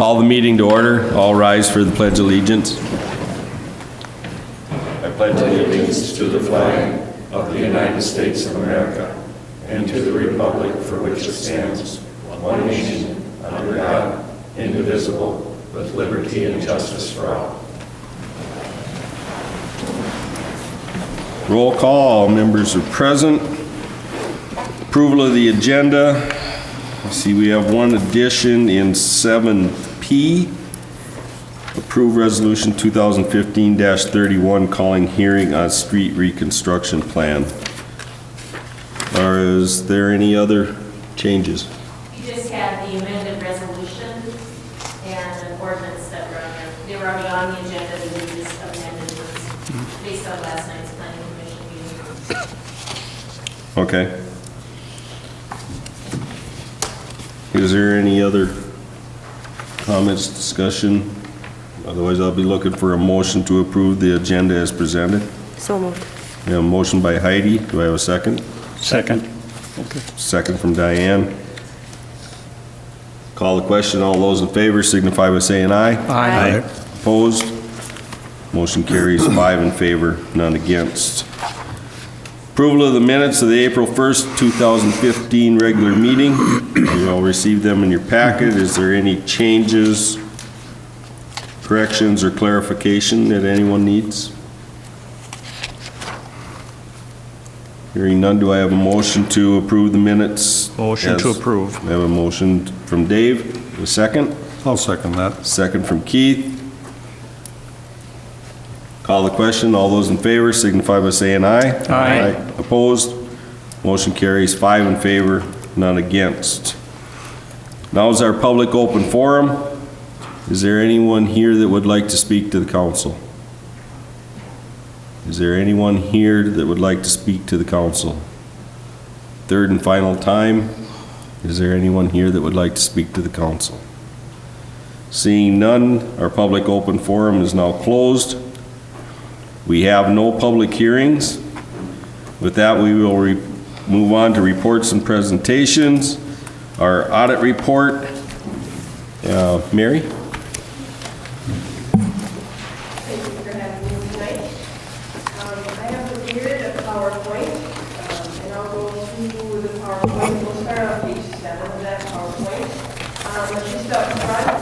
Call the meeting to order. All rise for the Pledge of Allegiance. I pledge allegiance to the flag of the United States of America and to the republic for which it stands, one nation, under God, indivisible, with liberty and justice for all. Roll call. All members are present. Approval of the agenda. I see we have one addition in 7P. Approve resolution 2015-31 calling hearing on street reconstruction plan. Or is there any other changes? You just had the amended resolution and an ordinance that were on there. They were already on the agenda, and we just amended this based on last night's planning commission meeting. Okay. Is there any other comments, discussion? Otherwise, I'll be looking for a motion to approve the agenda as presented. So moved. We have a motion by Heidi. Do I have a second? Second. Okay. Second from Diane. Call the question. All those in favor signify by saying aye. Aye. Opposed? Motion carries 5 in favor, none against. Approval of the minutes of the April 1st, 2015 regular meeting. You all received them in your packet. Is there any changes, corrections, or clarification that anyone needs? Hearing none, do I have a motion to approve the minutes? Motion to approve. I have a motion from Dave. A second? I'll second that. Second from Keith. Call the question. All those in favor signify by saying aye. Aye. Opposed? Motion carries 5 in favor, none against. Now is our public open forum. Is there anyone here that would like to speak to the council? Is there anyone here that would like to speak to the council? Third and final time. Is there anyone here that would like to speak to the council? Seeing none, our public open forum is now closed. We have no public hearings. With that, we will move on to reports and presentations. Our audit report. Mary? Thank you for having me tonight. I have prepared a PowerPoint, and I'll go through the PowerPoint. We'll start on page 7 of that PowerPoint. Just up front,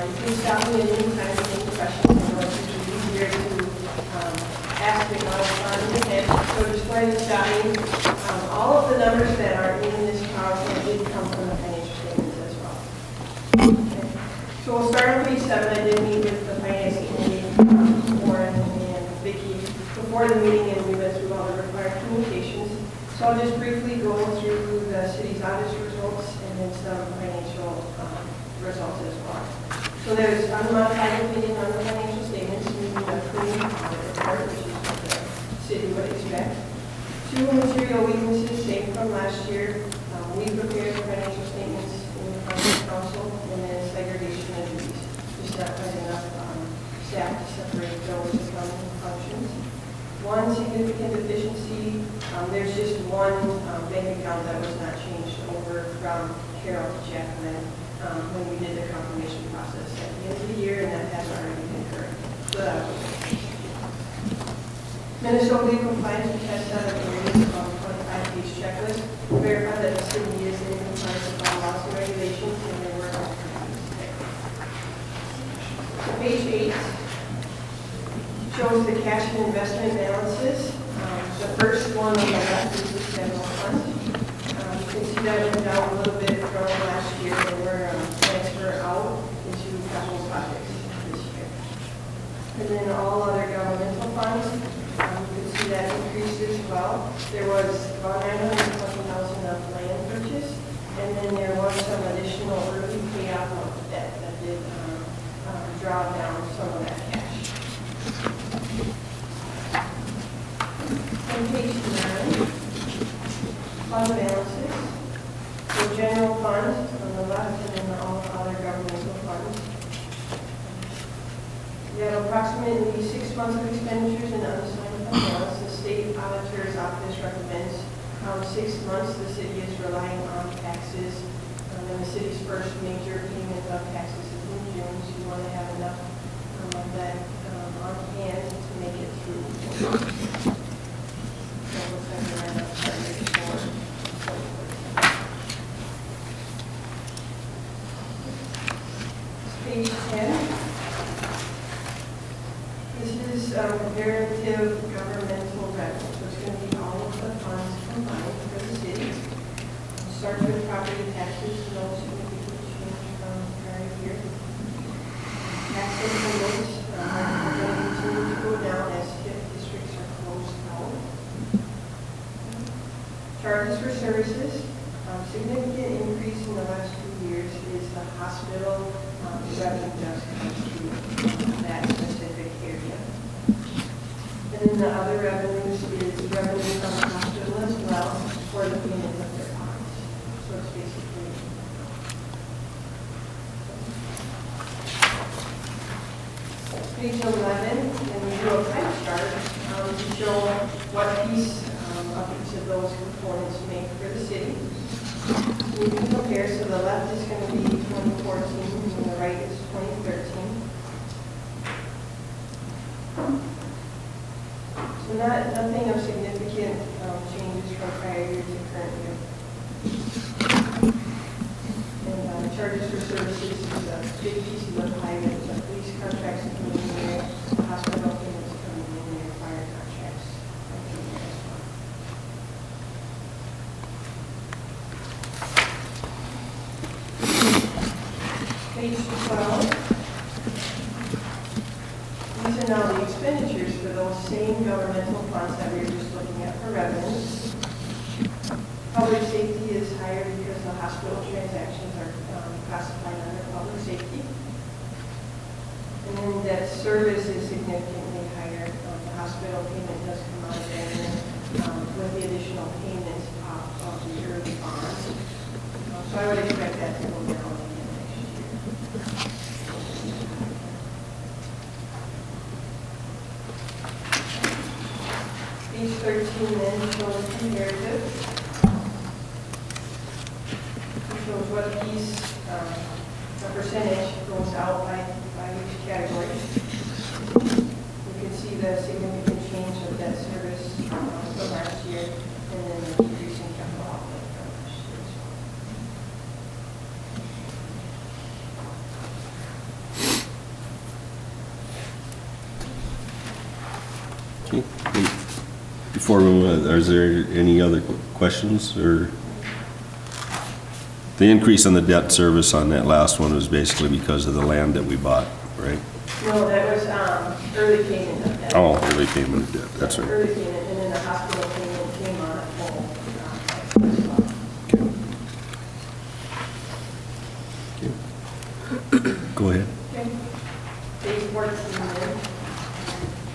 you can stop me at any time with any questions. I know it's usually easier to ask me on your head. So just go ahead and stop me. All of the numbers that are in this PowerPoint did come from the financial statements as well. Okay. So we'll start on page 7. I did meet with the finance committee, Warren and Vicki, before the meeting, and we went through all the required communications. So I'll just briefly go through the city's audit results and then some financial results as well. So there's unmodified opinion on the financial statements, meaning a clean audit report, which is what the city would expect. 2 material weaknesses, same from last year. We prepared the financial statements in the finance council, and then segregation of duties. Just not quite enough staff to separate those accounting functions. One significant deficiency, there's just one bank account that was not changed over from Carol to Jacqueline when we did the confirmation process at the end of the year, and that has already been corrected. So that was Minnesota legal compliance, we tested out a 25-page checklist to verify that the city is in compliance with all laws and regulations, and their work activities. Page 8 shows the cash and investment balances. The first one on the left is the general fund. You can see that went down a little bit from last year, and we're transfer out into capital projects this year. And then all other governmental funds, you can see that increased as well. There was about $920,000 of land purchase, and then there was some additional early payoff of debt that did draw down some of that cash. On page 9, fund balances. So general funds on the left, and then all other governmental funds. We have approximately 6 months of expenditures and unassigned fund balance. The state auditor's office recommends 6 months. The city is relying on taxes, and the city's first major payment of taxes is in June. want to have enough of that on hand to make it through. So it looks like we're at a target for 20%. Page 10. This is comparative governmental revenue. So it's going to be all of the funds combined for the city. Start with property taxes, no significant change from prior year. Tax payments are going to continue to go down as TIF districts are closed out. Charges for services, significant increase in the last 2 years is the hospital revenue just comes to that specific area. And then the other revenues is revenue from the hospital as well for the payment of their bonds. So it's basically page 11, and we do a pie chart to show what piece of each of those components make for the city. We can compare, so the left is going to be 2014 and the right is 2013. So nothing of significant changes from prior year to current year. And charges for services is a big piece of the pie. There's police contracts coming in there, hospital payments coming in there, fire contracts coming in there as well. Page 12. These are now the expenditures for those same governmental funds that we were just looking at for revenues. Public safety is higher because the hospital transactions are classified under public safety. And then debt service is significantly higher. The hospital payment does come out of there with the additional payments of the early bonds. So I would expect that to go down again next year. Page 13 then shows comparative. It shows what piece, the percentage goes out by each category. You can see the significant change of debt service from last year, and then the decrease in capital outlay from last year as well. Okay. Before we move on, is there any other questions or? The increase on the debt service on that last one was basically because of the land that we bought, right? No, that was early payment of debt. Oh, early payment of debt, that's right. Early payment, and then the hospital payment came on at full as well. Okay. Go ahead. Okay. Page 14 then.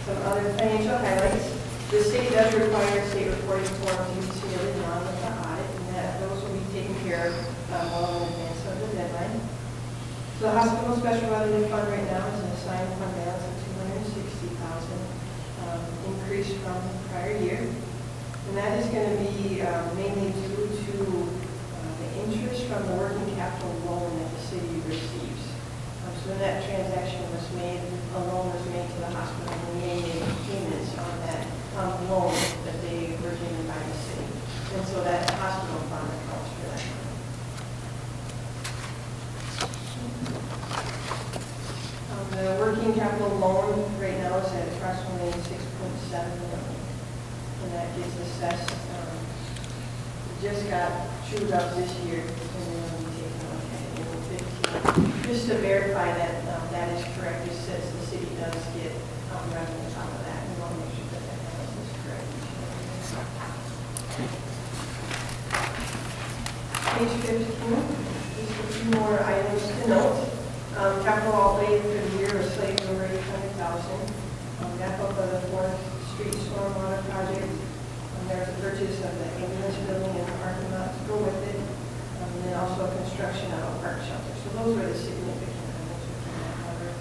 Some other financial highlights. The state does require state reporting forms to be submitted along with the audit, and that those will be taken care of well in advance of the deadline. So the hospital special revenue fund right now is an assigned fund balance of $260,000, increase from the prior year. And that is going to be mainly due to the interest from the working capital loan that the city receives. So when that transaction was made, a loan was made to the hospital, and they made payments on that loan that they were given by the city. And so that hospital fund accounts for that. The working capital loan right now is at approximately $6.7 million. And that gets assessed, just got trued up this year, and then we'll be taking a look at it in 15. Just to verify that that is correct, it says the city does get revenue out of that, and we want to make sure that that balance is correct. Page 15, just a few more items to note. Capital outlay for the year was slightly over $800,000. Wrap up of the 4th Street Stormwater Project. There's a purchase of the ambulance building and the parking lot to go with it. And then also construction of a park shelter. So those were the significant items within that number.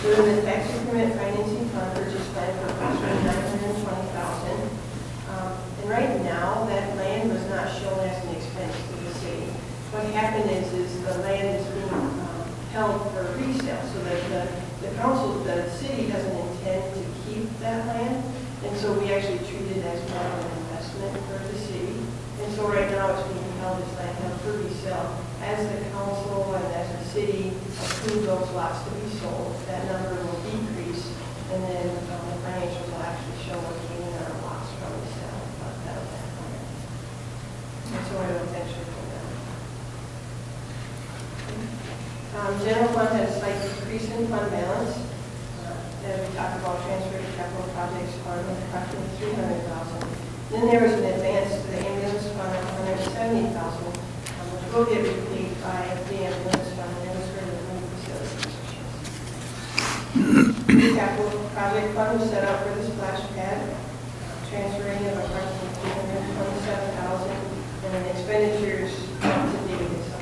Within the tax increment financing fund purchase plan for approximately $920,000. And right now, that land was not shown as an expense to the city. What happened is the land is being held for city doesn't intend to keep that land, and so we actually treat it as more of an investment for the city. And so right now it's being held as land held for resale. As the council and as the city approve those lots to be sold, that number will decrease, and then the financials will actually show us gaining our lots from the sale of that land. And so it'll eventually go down. General fund had a slight decrease in fund balance. As we talked about transfer to capital projects fund of approximately $300,000. Then there was an advance to the ambulance fund of $170,000, which will get repaid by the ambulance fund, and it was for the new facilities. The capital project fund was set up for the splash pad, transferring of approximately $327,000, and then expenditures to date is $124,000.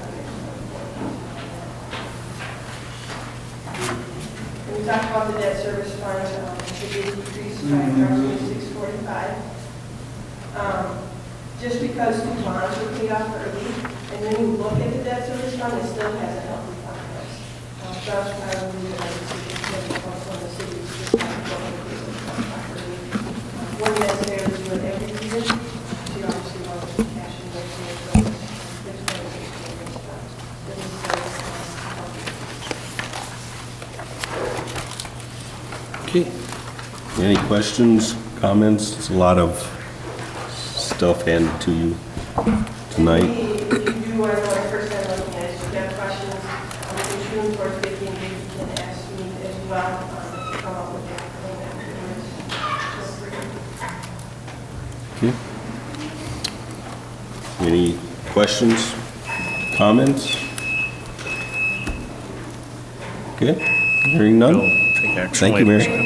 We talked about the debt service fund, it did decrease by approximately $645,000. Just because two bonds were paid off early, and when you look at the debt service fund, it still has a healthy fund price. So that's why we made a decision from the city to just have to go and pay those funds off early. One that's there to do it every year, she obviously wants to cash in those things, so there's no exchange fund. This is Okay. Any questions, comments? It's a lot of stuff handed to you tonight. If you do want to know the first time looking at it, if you have questions, in June towards Vicki and Vicki can ask me as well to come up with anything afterwards. Okay. Any questions, comments? Okay, hearing none. Take action Thank you, later. Mary.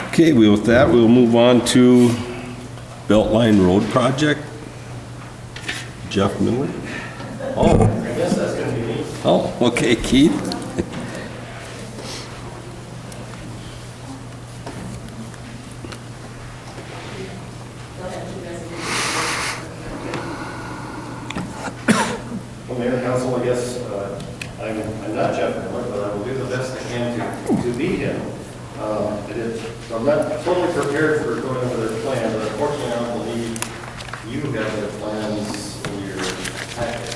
Okay, with that, we'll move on to Beltline Road Project. Jeff Miller? Oh. I guess that's going to be me. Oh, okay, Keith. Well, Mayor, Council, I guess I'm not Jeff Miller, but I will do the best I can to beat him. So I'm not totally prepared for going over their plan, but unfortunately I don't believe you have their plans in your packet.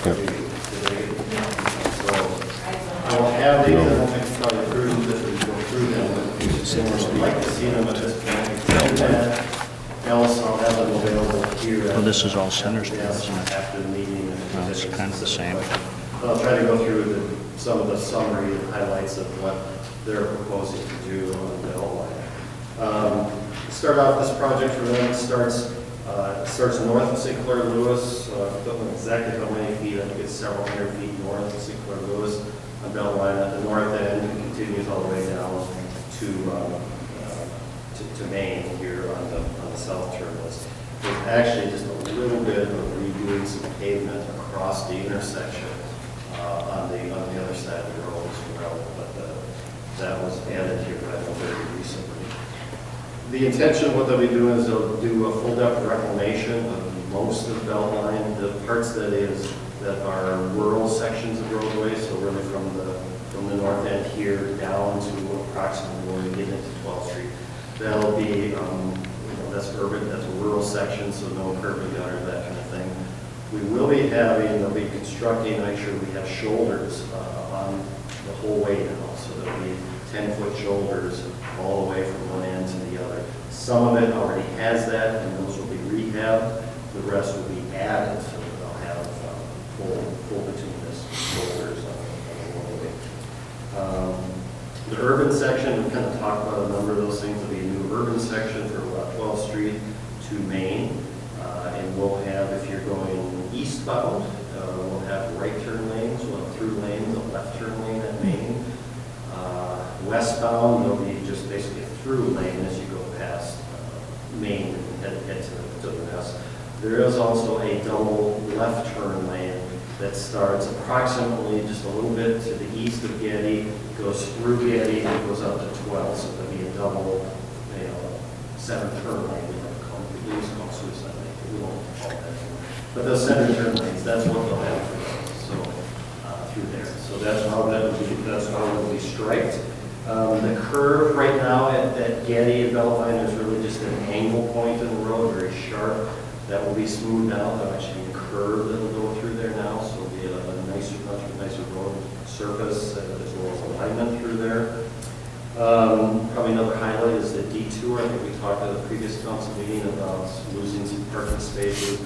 So I will have these, I don't think it's probably prudent that we go through them, but I'd like to see them at this point. Else, I'll have them available here. Well, this is all Center Street, isn't it? After the meeting. Well, it's kind of the same. But I'll try to go through some of the summary and highlights of what they're proposing to do on the Beltline. Start off this project for them, it starts north of St. Clair Lewis. I don't know exactly how many feet, I think it's several hundred feet north of St. Clair Lewis on Beltline at the north end, and continues all the way down to Maine here on the south terminus. There's actually just a little bit of redoing some pavement across the intersection on the other side of the road as well, but that was added here very recently. The intention of what they'll be doing is they'll do a full depth reclamation of most of the Beltline, the parts that are rural sections of roadway, so really from the north end here down to approximately where we get into 12th Street. That'll be, that's urban, that's a rural section, so no curb and gutter, that kind of thing. We will be they'll be constructing, make sure we have shoulders on the whole way now, so there'll be 10-foot shoulders all the way from one end to the other. Some of it already has that, and those will be rehabbed. The rest will be added, so that they'll have full bituminous shoulders on the whole way. The urban section, we kind of talked about a number of those things. There'll be a new urban section from 12th Street to Maine. And we'll have, if you're going eastbound, we'll have right turn lanes, we'll have through lanes, a left turn lane at Maine. Westbound, there'll be just basically a through lane as you go past Maine and head to the west. There is also a double left turn lane that starts approximately just a little bit to the east of Getty, goes through Getty, and goes up to 12. So there'll be a double, center turn lane. We use called suicide lane. We won't call that. But those center turn lanes, that's what they'll have for those. So through there. So that's how it will be striped. The curve right now at Getty and Belvine is really just an angle point in the road, very sharp. That will be smoothed out. There'll actually be a curve that will go through there now, so it'll be a nicer, much nicer road surface as well as alignment through there. Probably another highlight is the detour. I think we talked at the previous council meeting about losing some parking spaces,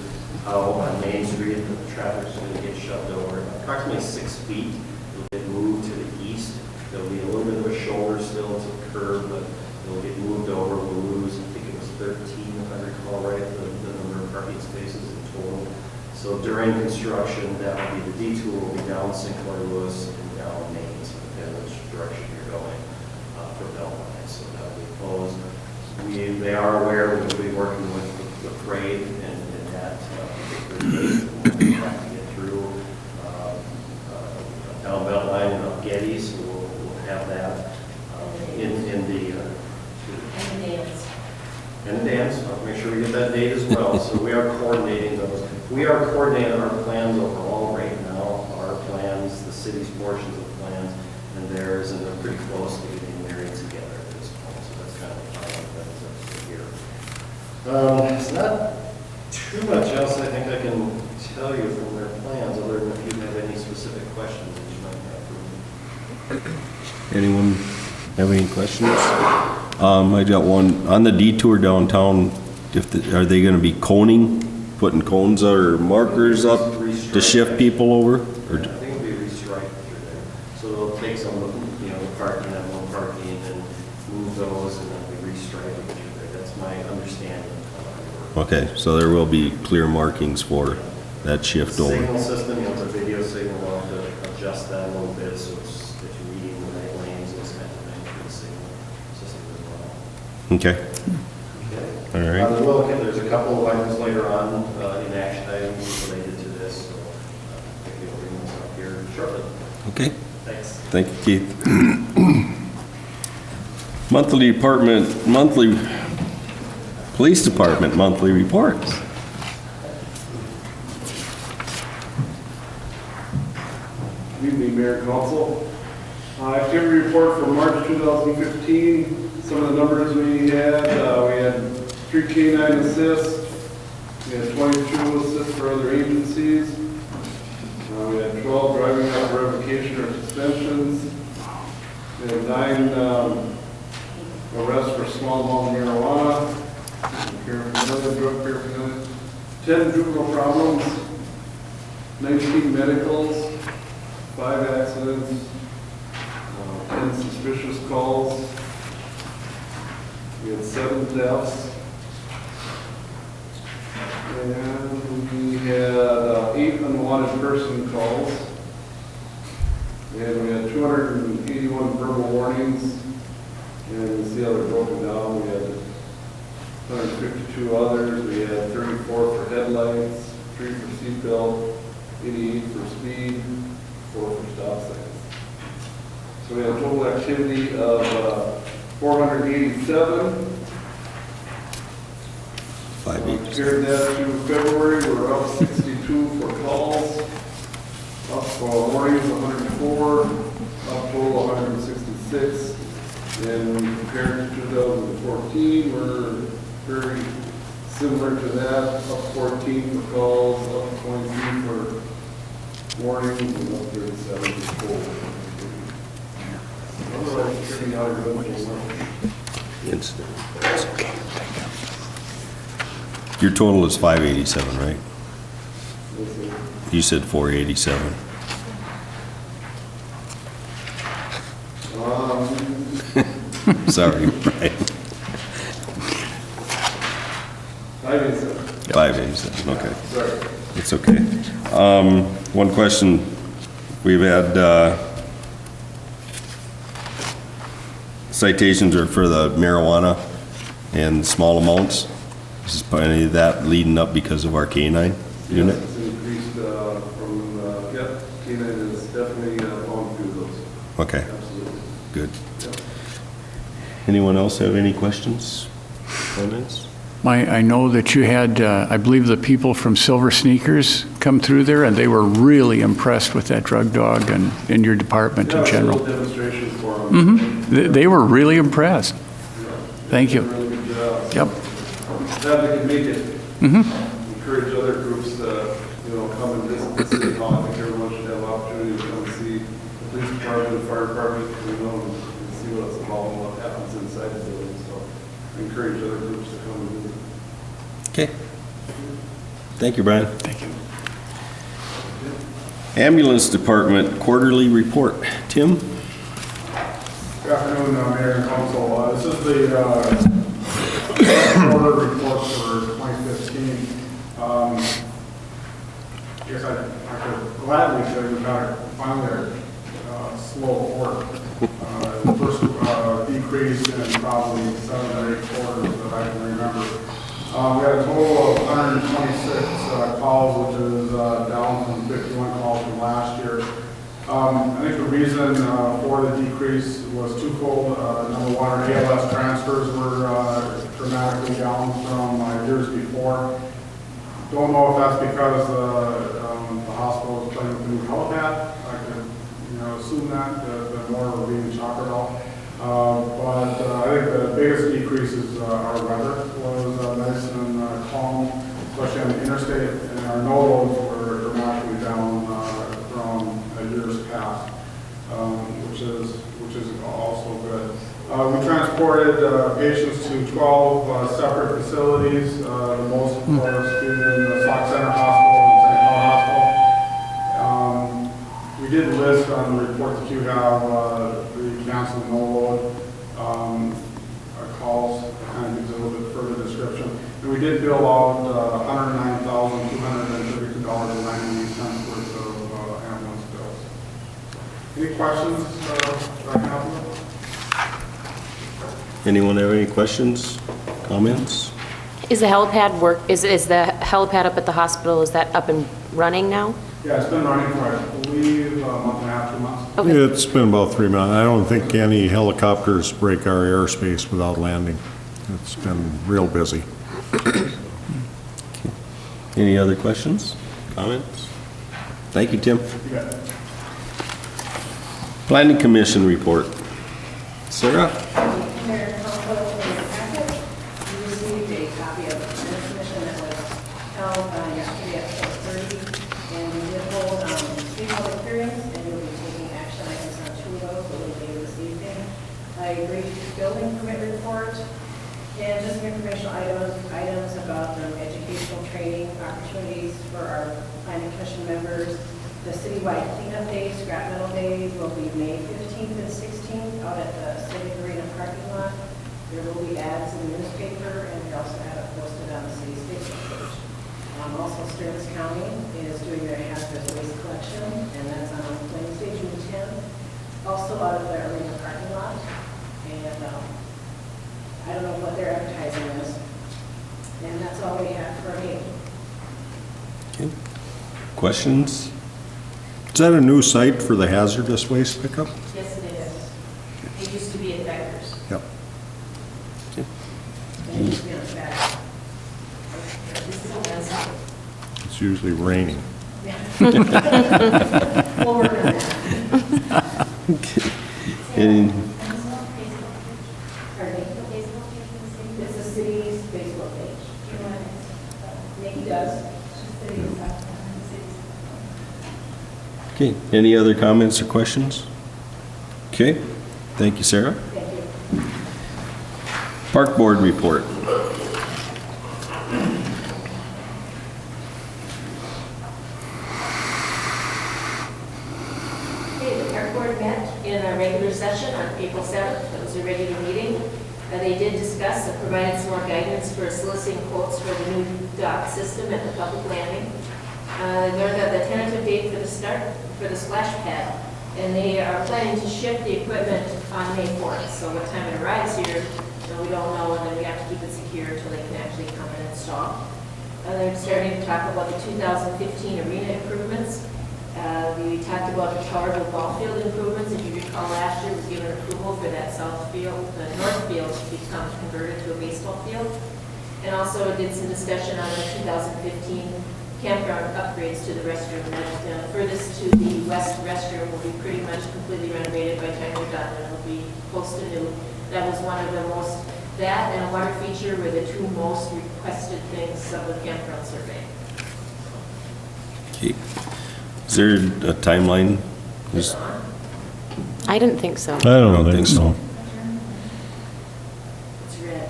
how on Main Street the traffic's going to get shoved over approximately 6 feet. It'll get moved to the east. There'll be a little bit of a shoulder still to the curve, but it'll get moved over. We'll lose, I think it was 13, if I recall right, the number of parking spaces in total. So during construction, that will be the detour will be down St. Clair Lewis and down Main, so depending which direction you're going for Belvine. So that will be closed. They are aware we will be working with the parade and that particular gate we'll have to get through down Beltline and up Getty, so we'll have that in the and the dance. I'll make sure we get that date as well. So we are coordinating those. We are coordinating our plans overall right now. Our plans, the city's portions of plans, and theirs, and they're pretty close to getting married together at this point. So that's kind of the final thing here. It's not too much else I think I can tell you from their plans, other than if you have any specific questions that you might have for me. Anyone have any questions? I got one. On the detour downtown, are they going to be coning, putting cones or markers up to shift people over? Or? I think it'll be restriped through there. So they'll take some of the, parking, that one parking, and move those, and then we restripe it through there. That's my understanding of how it works. Okay, so there will be clear markings for that shift over. Signal system, the video signal, we'll have to adjust that a little bit, so it's, if you're reading the right lanes, those kind of things for the signal system as well. Okay, Okay. all right. There's a couple of items later on in action items related to this, so I think we'll bring those up here shortly. Okay, Thanks. thank you, Keith. Police Department monthly reports. Good evening, Mayor and Council. Activity report for March 2015. Some of the numbers we had 3 K9 assists. We had 22 assists for other agencies. We had 12 driving out revocation or suspensions. We had 9 arrests for small amount of marijuana, paraphernalia, drug paraphernalia, 10 juvenile problems, 19 medicals, 5 accidents, 10 suspicious calls. We had 7 deaths. And we had 8 unwanted person calls. And we had 281 verbal warnings. And you see how they're broken down. We had 152 others. We had 34 for headlights, 3 for seatbelt, 88 for speed, 4 for stop signs. So we had a total activity of 487. 5 each. Compared that to February, we're up 62 for calls, up for warnings 104, up total 166. And compared to 2014, we're very similar to that, up 14 for calls, up 23 for warnings, and up 37 for total. Otherwise, turning out a good Incident. Your total is 587, right? You said 487. Sorry, Brian. 587. 587, okay. Sorry. It's okay. One question. We've had citations are for the marijuana and small amounts. Is any of that leading up because of our K-9 unit? Yes, it's increased from, K-9 is definitely on through those. Okay, Absolutely. good. Yep. Anyone else have any questions, comments? I know that you had, I believe the people from Silver Sneakers come through there, and they were really impressed with that drug dog and in your department in Yeah, general. little demonstrations for them. They were really impressed. Thank you. Really good job. Yep. Glad they could make it. Encourage other groups to, come and visit the city hall. I think everyone should have an opportunity to come and see the police department, the fire department, and see what's involved and what happens inside the building. So I encourage other groups to come and visit. Okay. Thank you, Brian. Thank you. Ambulance Department quarterly report. Tim? Good afternoon, Mayor and Council. This is the quarter report for 2015. I guess I could gladly say we got finally a slow quarter. The first decrease in probably 7 or 8 quarters that I can remember. We had a total of 126 calls, which is down from 51 calls from last year. I think the reason for the decrease was twofold. Number one, our ALS transfers were dramatically down from years before. Don't know if that's because the hospital is playing with the new helipad. I could assume that the more were being chocker out. But I think the biggest decreases our weather was nice and calm, especially on the interstate, and our no loads were dramatically down from years past, which is also good. We transported patients to 12 separate facilities, the most of course being the Sauk Center Hospital and St. Paul Hospital. We did list on the report that you have the canceled no load calls, kind of gives a little bit further description. And we did bill out $109,232.98 worth of ambulance bills. Any questions I can help with? Anyone have any questions, comments? Is the helipad up at the hospital, is that up and running now? Yeah, it's been running for, I believe, a month and a half, 2 months. Okay. It's been about 3 months. I don't think any helicopters break our airspace without landing. It's been real busy. Any other questions, comments? Thank you, Tim. You got it. Planning Commission report. Sarah? Mayor and Council, in your packet, you received a copy of the planning commission that was held yesterday at 4:30, and we did hold 3 public hearings, and you'll be taking action items on 2 of those a little later this evening. A brief building permit report, and just some informational items about educational training opportunities for our planning commission members. The citywide cleanup days, scrap metal days, will be May 15th and 16th out at the Civic Arena parking lot. There will be ads in the newspaper, and we also have it posted on the city's Facebook page. Also, Stearns County is doing their hazardous waste collection, and that's on Wednesday, June 10th. Also out of the arena parking lot. And I don't know what their advertising is. And that's all we have for me. Okay. Questions? Is that a new site for the hazardous waste pickup? Yes, it is. It used to be at Beckers. Yep. And it used to be on the back. This is a Wednesday. It's usually raining. We'll work on that. Any, Pardon me? It's the city's Facebook page. Nikki does. okay, any other comments or questions? Okay, thank you, Sarah. Thank you. Park Board report. Okay, the park board met in a regular session on April 7th. It was a regular meeting. They did discuss and provided some more guidance for soliciting quotes for the new dock system at the public landing. They learned that the tentative date for the splash pad, and they are planning to ship the equipment on May 4th. So what time it arrives here, we don't know, and then we have to keep it secure until they can actually come and install. They're starting to talk about the 2015 arena improvements. We talked about the Towerville ball field improvements. If you recall, last year was given approval for that south field, the north field, to become converted to a baseball field. And also did some discussion on the 2015 campground upgrades to the restroom. That furthest to the west restroom will be pretty much completely renovated by the time we're done, and it'll be close to new. That was one of the most, that and a water feature were the two most requested things of the campground survey. Okay. Is there a timeline? Is it on? I didn't think so. I don't think so. It's red.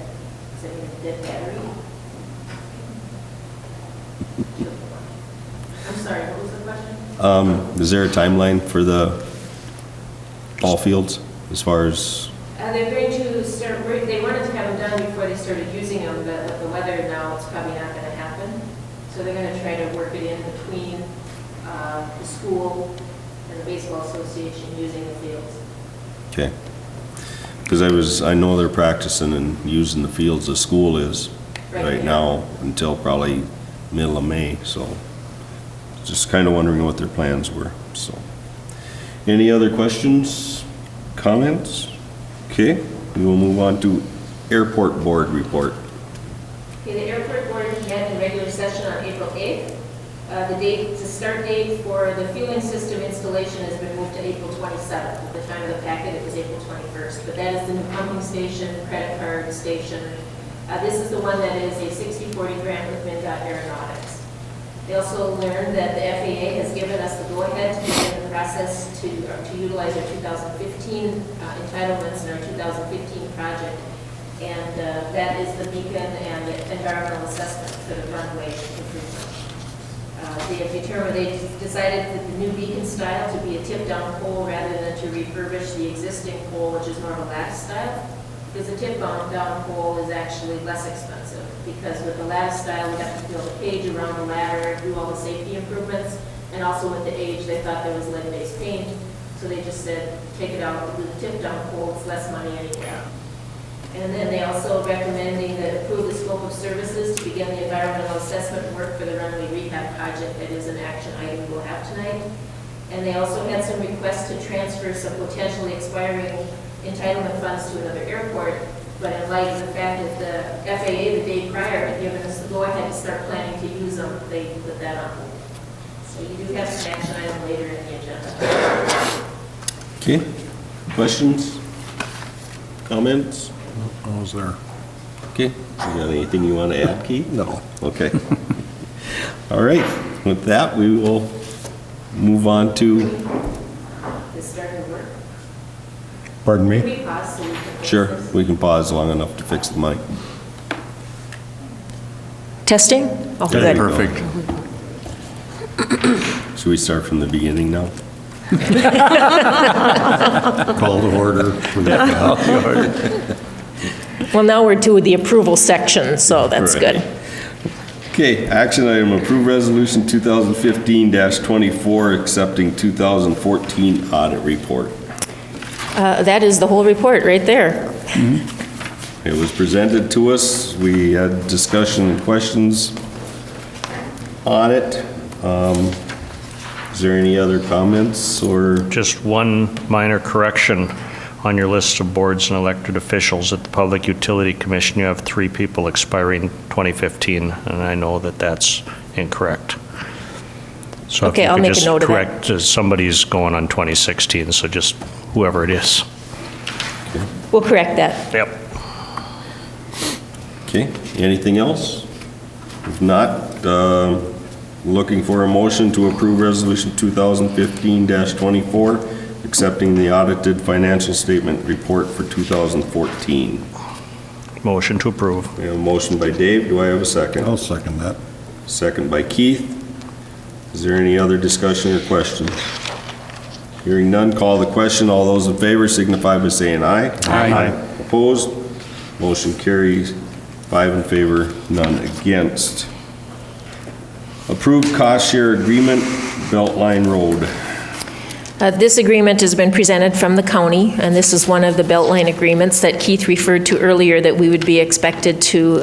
Is that a dead battery? I'm sorry, what was the question? Is there a timeline for the ball fields as far as, They're going to start, they wanted to have them done before they started using them, but with the weather now, it's probably not going to happen. So they're going to try to work it in between the school and the baseball association using the fields. okay? Because I know they're practicing and using the fields the school is right now until probably middle of May, so just kind of wondering what their plans were, so. Any other questions, comments? Okay, we will move on to airport board report. Okay, the airport board met in regular session on April 8th. The start date for the fueling system installation has been moved to April 27th. At the time of the packet, it was April 21st, but that is the new pumping station, credit card station. This is the one that is a 60-40 grant with MnDOT Aeronautics. They also learned that the FAA has given us the go-ahead to begin the process to utilize our 2015 entitlements in our 2015 project. And that is the beacon and the environmental assessment for the runway improvement. They decided that the new beacon style to be a tip-down pole rather than to refurbish the existing pole, which is more of a lattice style. Because the tip-down pole is actually less expensive, because with the lattice style, we have to build a cage around the ladder, do all the safety improvements, and also with the age, they thought there was lead-based paint, so they just said, take it out, do the tip-down pole, it's less money anyway. And then they also recommending that approve the scope of services to begin the environmental assessment work for the runway rehab project. That is an action item we'll have tonight. And they also had some requests to transfer some potentially expiring entitlement funds to another airport, but in light of the fact that the FAA the day prior had given us the go-ahead to start planning to use them, they put that on hold. So you do have some action item later in the agenda. Okay, questions, comments? I was there. Okay, you got anything you want to add, Keith? No. Okay. All right, with that, we will move on to, Is starting to work? Pardon Can me? we pause so we can fix sure, this? we can pause long enough to fix the mic. Testing? Oh, There good. we go. Should we start from the beginning now? Call to order. Well, now we're to the approval section, so that's Right. good. Okay, action item, approve resolution 2015-24, accepting 2014 audit report. That is the whole report right there. It was presented to us, we had discussion and questions on it. Is there any other comments or? Just one minor correction on your list of boards and elected officials. At the Public Utility Commission, you have 3 people expiring 2015, and I know that that's incorrect. So Okay, I'll make a note of that. correct, somebody's going on 2016, so just whoever it is. We'll correct that. Yep. Okay, anything else? If not, looking for a motion to approve resolution 2015-24, accepting the audited financial statement report for 2014. Motion to approve. We have a motion by Dave, do I have a second? I'll second that. Second by Keith. Is there any other discussion or questions? Hearing none, call the question. All those in favor signify by saying aye. Aye. Opposed? Motion carries 5 in favor, none against. Approved cost share agreement, Beltline Road. This agreement has been presented from the county, and this is one of the Beltline agreements that Keith referred to earlier that we would be expected to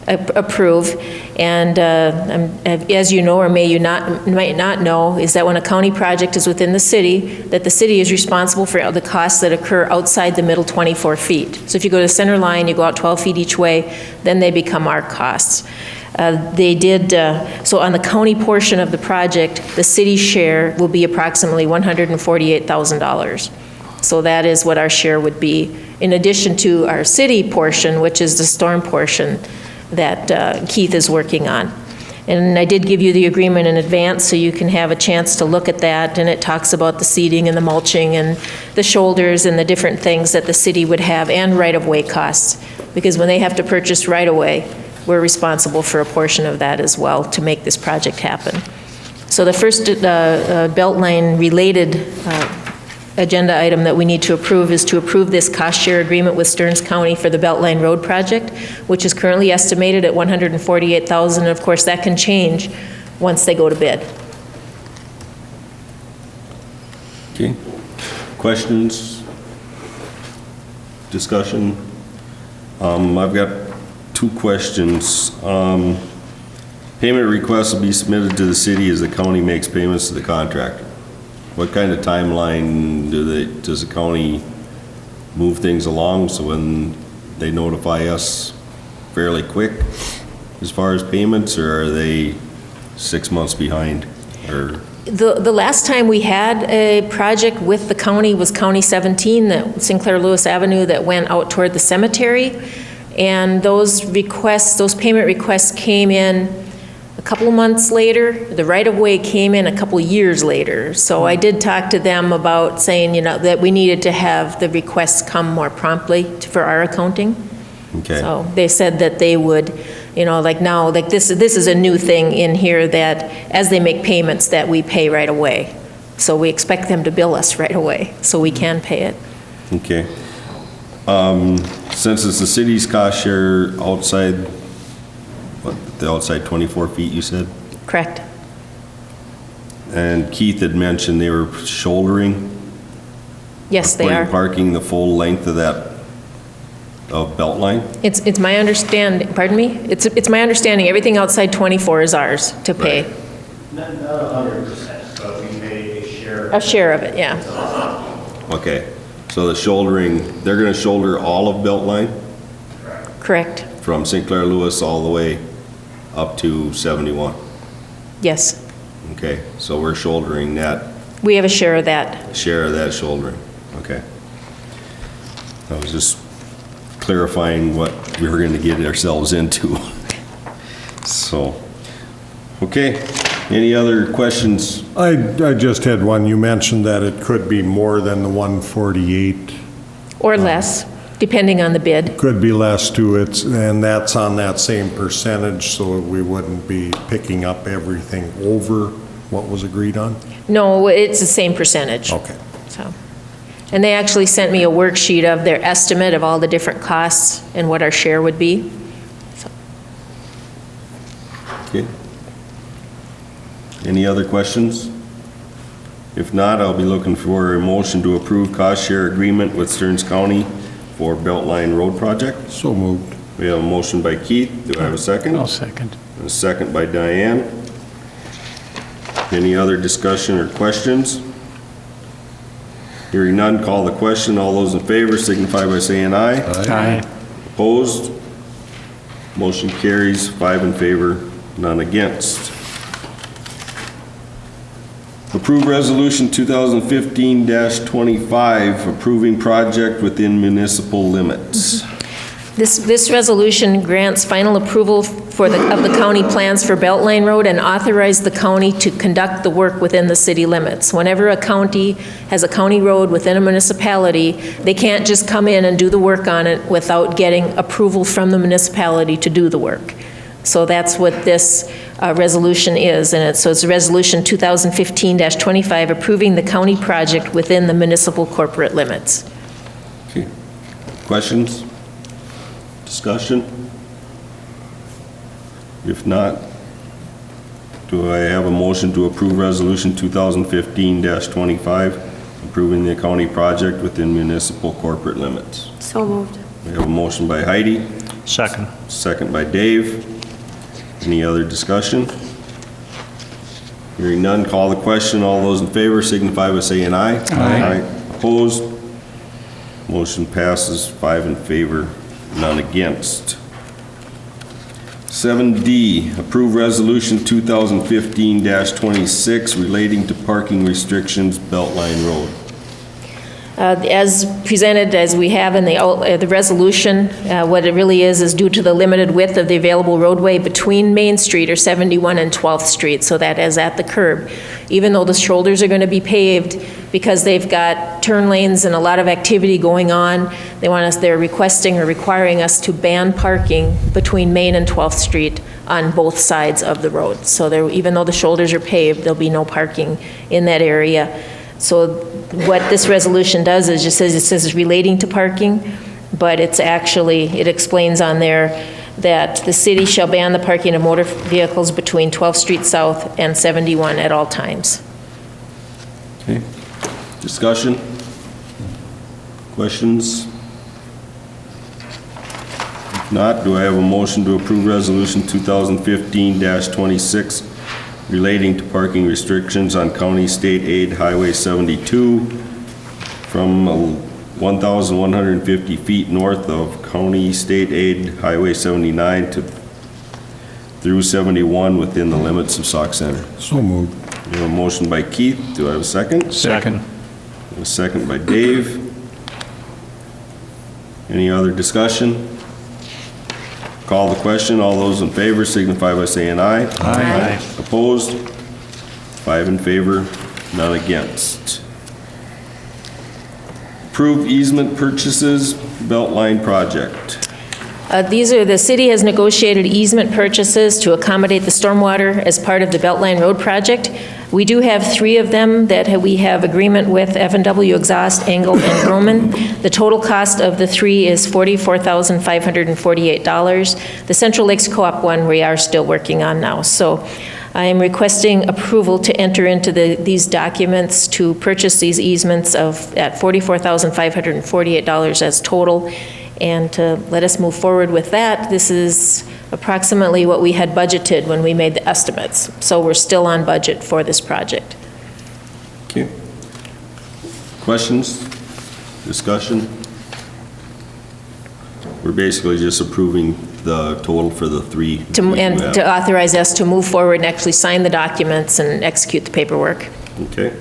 approve. And as you know, or might not know, is that when a county project is within the city, that the city is responsible for the costs that occur outside the middle 24 feet. So if you go to the center line, you go out 12 feet each way, then they become our costs. They did, so on the county portion of the project, the city share will be approximately $148,000. So that is what our share would be, in addition to our city portion, which is the storm portion that Keith is working on. And I did give you the agreement in advance, so you can have a chance to look at that, and it talks about the seeding and the mulching and the shoulders and the different things that the city would have, and right-of-way costs, because when they have to purchase right-of-way, we're responsible for a portion of that as well to make this project happen. So the first Beltline-related agenda item that we need to approve is to approve this cost-share agreement with Stearns County for the Beltline Road project, which is currently estimated at $148,000. And of course, that can change once they go to bid. Okay. Questions? Discussion? I've got 2 questions. Payment requests will be submitted to the city as the county makes payments to the contractor. What kind of timeline does the county move things along, so when they notify us fairly quick as far as payments, or are they 6 months behind? Or The last time we had a project with the county was County 17, that Sinclair Lewis Avenue, that went out toward the cemetery. And those requests, those payment requests came in a couple of months later. The right-of-way came in a couple of years later. So I did talk to them about saying, you know, that we needed to have the requests come more promptly for our accounting. Okay. So they said that they would, you know, like now, like this is a new thing in here, that as they make payments, that we pay right away. So we expect them to bill us right away, so we can pay it. Okay. Since it's the city's cost share outside, what, the outside 24 feet, you said? Correct. And Keith had mentioned they were shouldering? Yes, they are. Parking the full length of that, of Beltline? It's my understanding, pardon me? It's my understanding, everything outside 24 is ours to pay. Right. Not 100%, but we pay a share. A share of it, yeah. Okay. So the shouldering, they're gonna shoulder all of Beltline? Correct. From Sinclair Lewis all the way up to 71? Yes. Okay, so we're shouldering that, We have a share of that. share of that shouldering, okay. I was just clarifying what we were gonna get ourselves into. So, okay, any other questions? I just had one. You mentioned that it could be more than the 148. Or less, depending on the bid. Could be less to it, and that's on that same percentage, so we wouldn't be picking up everything over what was agreed on? No, it's the same percentage. Okay. So, and they actually sent me a worksheet of their estimate of all the different costs and what our share would be. So, Okay. Any other questions? If not, I'll be looking for a motion to approve cost share agreement with Stearns County for Beltline Road project. So moved. We have a motion by Keith. Do I have a second? I'll second. And a second by Diane. Any other discussion or questions? Hearing none, call the question. All those in favor signify by saying aye. Aye. Opposed? Motion carries, 5 in favor, none against. Approve Resolution 2015-25, approving project within municipal limits. This resolution grants final approval of the county plans for Beltline Road and authorize the county to conduct the work within the city limits. Whenever a county has a county road within a municipality, they can't just come in and do the work on it without getting approval from the municipality to do the work. So that's what this resolution is, and so it's Resolution 2015-25, approving the county project within the municipal corporate limits. Okay. Questions? Discussion? If not, do I have a motion to approve Resolution 2015-25, approving the county project within municipal corporate limits? So moved. We have a motion by Heidi, Second. second by Dave. Any other discussion? Hearing none, call the question. All those in favor signify by saying aye. Aye. Opposed? Motion passes, 5 in favor, none against. 7D, approve resolution 2015-26 relating to parking restrictions, Beltline Road. As presented, as we have in the resolution, what it really is due to the limited width of the available roadway between Main Street or 71 and 12th Street, so that is at the curb. Even though the shoulders are going to be paved, because they've got turn lanes and a lot of activity going on, they're requesting or requiring us to ban parking between Main and 12th Street on both sides of the road. So even though the shoulders are paved, there'll be no parking in that area. So what this resolution does is it says relating to parking, but it explains on there that the city shall ban the parking of motor vehicles between 12th Street South and 71 at all times. Okay. Discussion? Questions? If not, do I have a motion to approve resolution 2015-26 relating to parking restrictions on County State Aid Highway 72 from 1,150 feet north of County State Aid Highway 79 through 71 within the limits of Sauk Center? So moved. We have a motion by Keith. Do I have a second? Second. A second by Dave. Any other discussion? Call the question. All those in favor signify by saying aye. Aye. Opposed? 5 in favor, none against. Approve easement purchases, Beltline project. The city has negotiated easement purchases to accommodate the stormwater as part of the Beltline Road project. We do have 3 of them that we have agreement with, F&W Exhaust, Engel, and Roman. The total cost of the 3 is $44,548. The Central Lakes Co-op one we are still working on now. So I am requesting approval to enter into these documents to purchase these easements at $44,548 as total, and to let us move forward with that. This is approximately what we had budgeted when we made the estimates. So we're still on budget for this project. Okay. Questions? Discussion? We're basically just approving the total for the 3. To authorize us to move forward and actually sign the documents and execute the paperwork. Okay.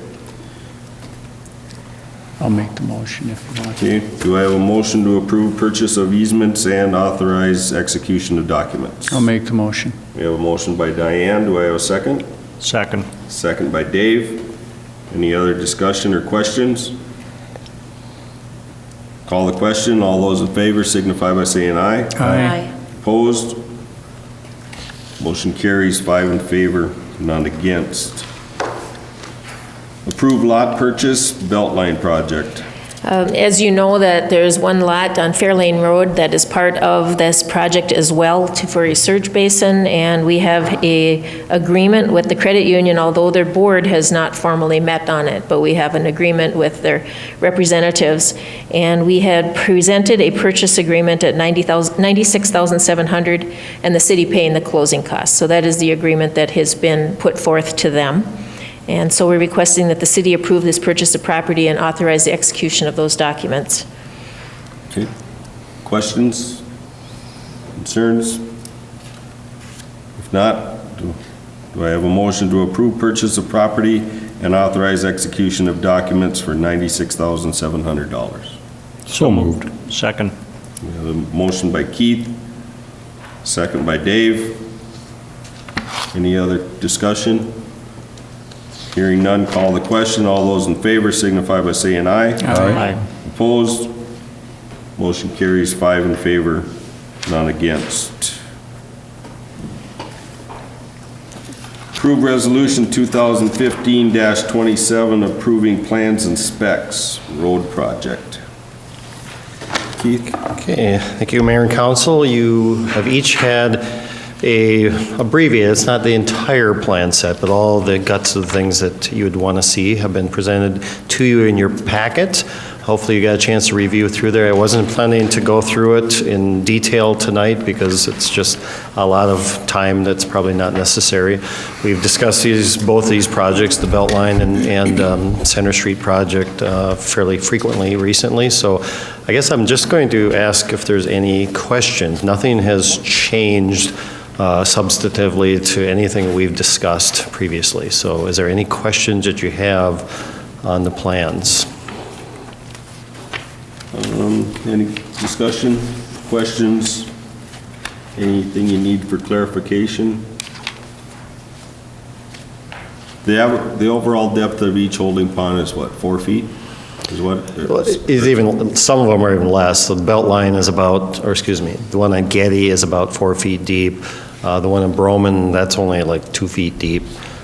I'll make the motion if you want. Okay. Do I have a motion to approve purchase of easements and authorize execution of documents? I'll make the motion. We have a motion by Diane. Do I have a second? Second. Second by Dave. Any other discussion or questions? Call the question. All those in favor signify by saying aye. Aye. Opposed? Motion carries 5 in favor, none against. Approve lot purchase, Beltline project. As you know, that there's one lot on Fairlane Road that is part of this project as well for a surge basin, and we have an agreement with the credit union, although their board has not formally met on it, but we have an agreement with their representatives, and we had presented a purchase agreement at $96,700, and the city paying the closing costs. So that is the agreement that has been put forth to them. And so we're requesting that the city approve this purchase of property and authorize the execution of those documents. Okay. Questions? Concerns? If not, do I have a motion to approve purchase of property and authorize execution of documents for $96,700? So moved. Second. We have a motion by Keith, second by Dave. Any other discussion? Hearing none, call the question. All those in favor signify by saying aye. Aye. Opposed? Motion carries 5 in favor, none against. Approve resolution 2015-27 approving plans and specs, road project. Keith? Okay, thank you, Mayor and Council. You have each had a abbreviated, it's not the entire plan set, but all the guts of the things that you would want to see have been presented to you in your packet. Hopefully you got a chance to review through there. I wasn't planning to go through it in detail tonight because it's just a lot of time that's probably not necessary. We've discussed both these projects, the Beltline and Center Street project, fairly frequently recently. So I guess I'm just going to ask if there's any questions. Nothing has changed substantively to anything we've discussed previously. So is there any questions that you have on the plans? Any discussion, questions, anything you need for clarification? The overall depth of each holding pond is what, 4 feet? Is what? Is even, some of them are even less. So the belt line is about, or excuse me, the one on Getty is about 4 feet deep. The one in Broman, that's only like 2 feet deep.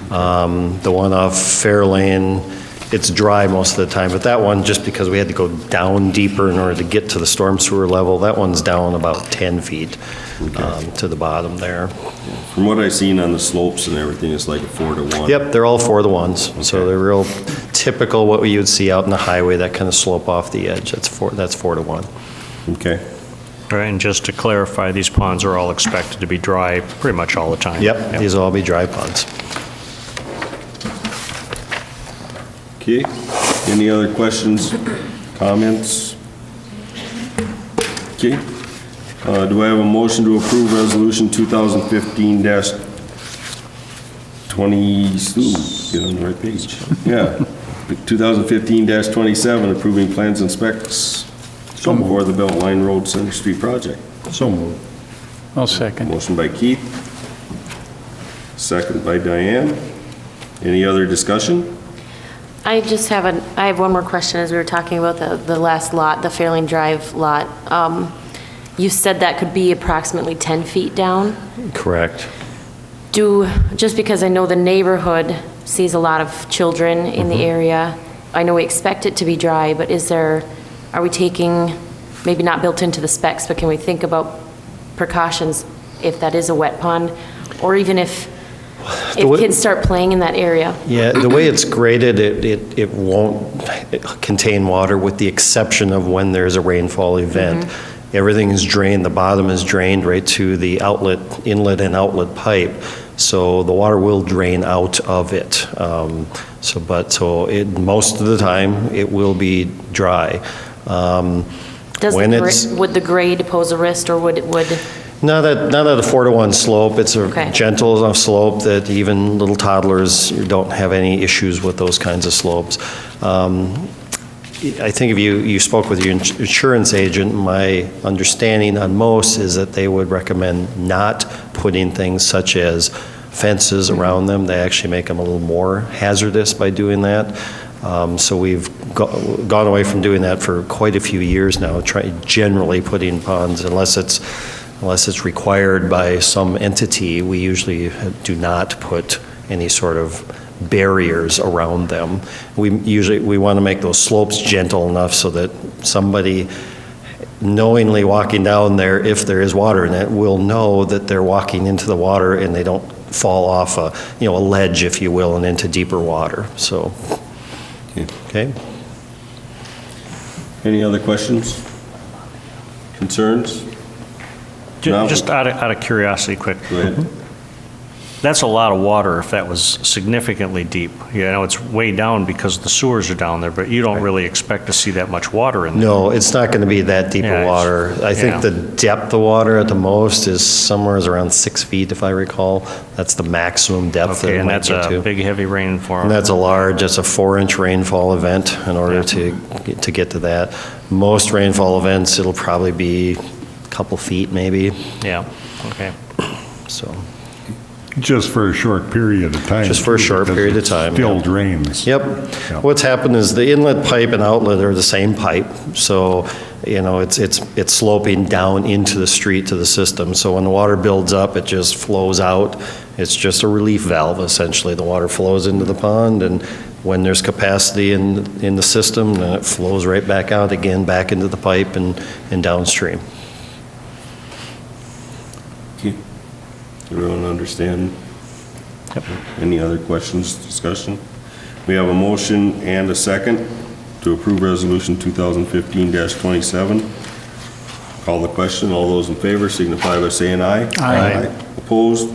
The one off Fairlane, it's dry most of the time, but that one, just because we had to go down deeper in order to get to the storm sewer level, that one's down about 10 feet to the bottom there. From what I've seen on the slopes and everything, it's like a 4-to-1. Yep, they're all 4-to-1s. Okay. So they're real typical what you would see out in the highway, that kind of slope off the edge. That's 4-to-1. Okay. All right, and just to clarify, these ponds are all expected to be dry pretty much all the time? Yep. These will all be dry ponds. Okay, any other questions, comments? Okay, do I have a motion to approve resolution 2015-20, get on the right page. Yeah, 2015-27, approving plans and specs for the Beltline Road Center Street project. So moved. I'll second. Motion by Keith, second by Diane. Any other discussion? I have one more question as we were talking about the last lot, the Fairlane Drive lot. You said that could be approximately 10 feet down? Correct. Just because I know the neighborhood sees a lot of children in the area, I know we expect it to be dry, but are we taking, maybe not built into the specs, but can we think about precautions if that is a wet pond? Or even if kids start playing in that area? Yeah, the way it's graded, it won't contain water with the exception of when there's a rainfall event. Everything is drained, the bottom is drained right to the inlet and outlet pipe. So the water will drain out of it. Most of the time, it will be dry. Would the grade pose a risk, or would? Not at a 4-to-1 slope. It's a gentle enough slope that even little toddlers don't have any issues with those kinds of slopes. I think if you spoke with your insurance agent, my understanding on most is that they would recommend not putting things such as fences around them. They actually make them a little more hazardous by doing that. So we've gone away from doing that for quite a few years now, generally putting ponds, unless it's required by some entity, we usually do not put any sort of barriers around them. We want to make those slopes gentle enough so that somebody knowingly walking down there, if there is water in it, will know that they're walking into the water and they don't fall off a ledge, if you will, and into deeper water. So, okay. Any other questions? Concerns? Just out of curiosity, quick. Go ahead. That's a lot of water if that was significantly deep. It's way down because the sewers are down there, but you don't really expect to see that much water in there. No, it's not going to be that deep of water. I think the depth of water at the most is somewhere around 6 feet, if I recall. That's the maximum depth that it and might that's get a to. big, heavy rainfall. And that's a 4-inch rainfall event in order to get to that. Most rainfall events, it'll probably be a couple feet maybe. Yeah, okay. So. Just for a short period of time. Just for a short period of time. Still drains. Yep. What's happened is the inlet pipe and outlet are the same pipe. So, it's sloping down into the street to the system. So when the water builds up, it just flows out. It's just a relief valve, essentially. The water flows into the pond, and when there's capacity in the system, then it flows right back out again, back into the pipe and downstream. Everyone understand? Yep. Any other questions, discussion? We have a motion and a second to approve resolution 2015-27. Call the question. All those in favor signify by saying aye. Aye. Opposed?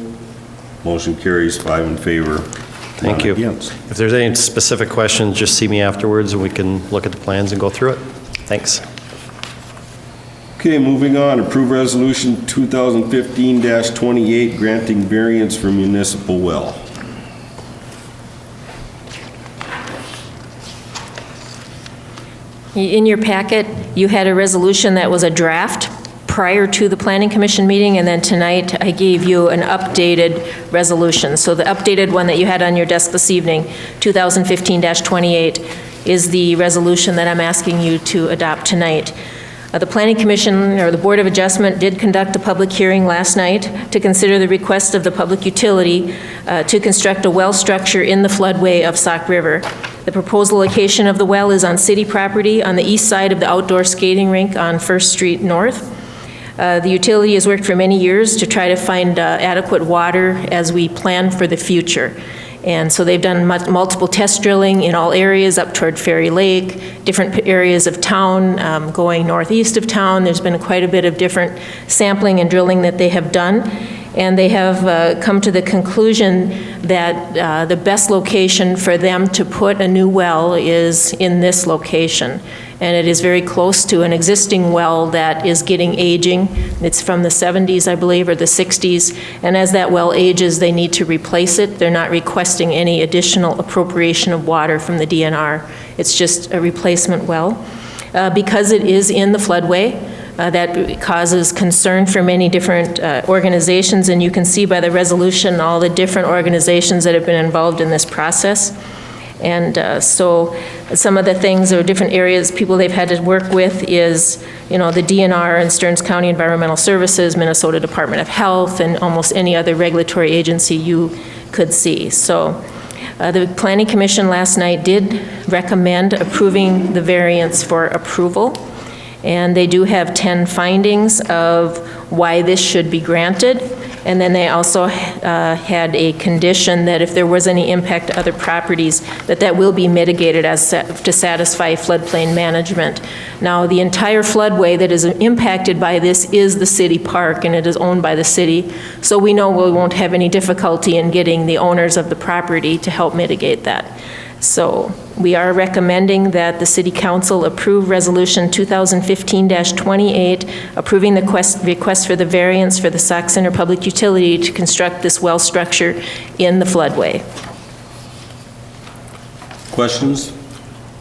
Motion carries 5 in favor. Thank you. Against. If there's any specific questions, just see me afterwards and we can look at the plans and go through it. Thanks. Okay, moving on. Approve resolution 2015-28 granting variance for municipal well. In your packet, you had a resolution that was a draft prior to the Planning Commission meeting, and then tonight I gave you an updated resolution. So the updated one that you had on your desk this evening, 2015-28, is the resolution that I'm asking you to adopt tonight. The Planning Commission, or the Board of Adjustment, did conduct a public hearing last night to consider the request of the public utility to construct a well structure in the floodway of Sauk River. The proposed location of the well is on city property on the east side of the outdoor skating rink on First Street North. The utility has worked for many years to try to find adequate water as we plan for the future. And so they've done multiple test drilling in all areas up toward Ferry Lake, different areas of town, going northeast of town. There's been quite a bit of different sampling and drilling that they have done. And they have come to the conclusion that the best location for them to put a new well is in this location. And it is very close to an existing well that is getting aging. It's from the 70s, I believe, or the 60s. And as that well ages, they need to replace it. They're not requesting any additional appropriation of water from the DNR. It's just a replacement well. Because it is in the floodway, that causes concern for many different organizations, and you can see by the resolution all the different organizations that have been involved in this process. And so some of the things or different areas people they've had to work with is, the DNR and Stearns County Environmental Services, Minnesota Department of Health, and almost any other regulatory agency you could see. So the Planning Commission last night did recommend approving the variance for approval. And they do have 10 findings of why this should be granted. And then they also had a condition that if there was any impact to other properties, that will be mitigated to satisfy floodplain management. Now, the entire floodway that is impacted by this is the city park, and it is owned by the city. So we know we won't have any difficulty in getting the owners of the property to help mitigate that. So we are recommending that the City Council approve Resolution 2015-28, approving the request for the variance for the Sauk Center Public Utility to construct this well structure in the floodway. Questions?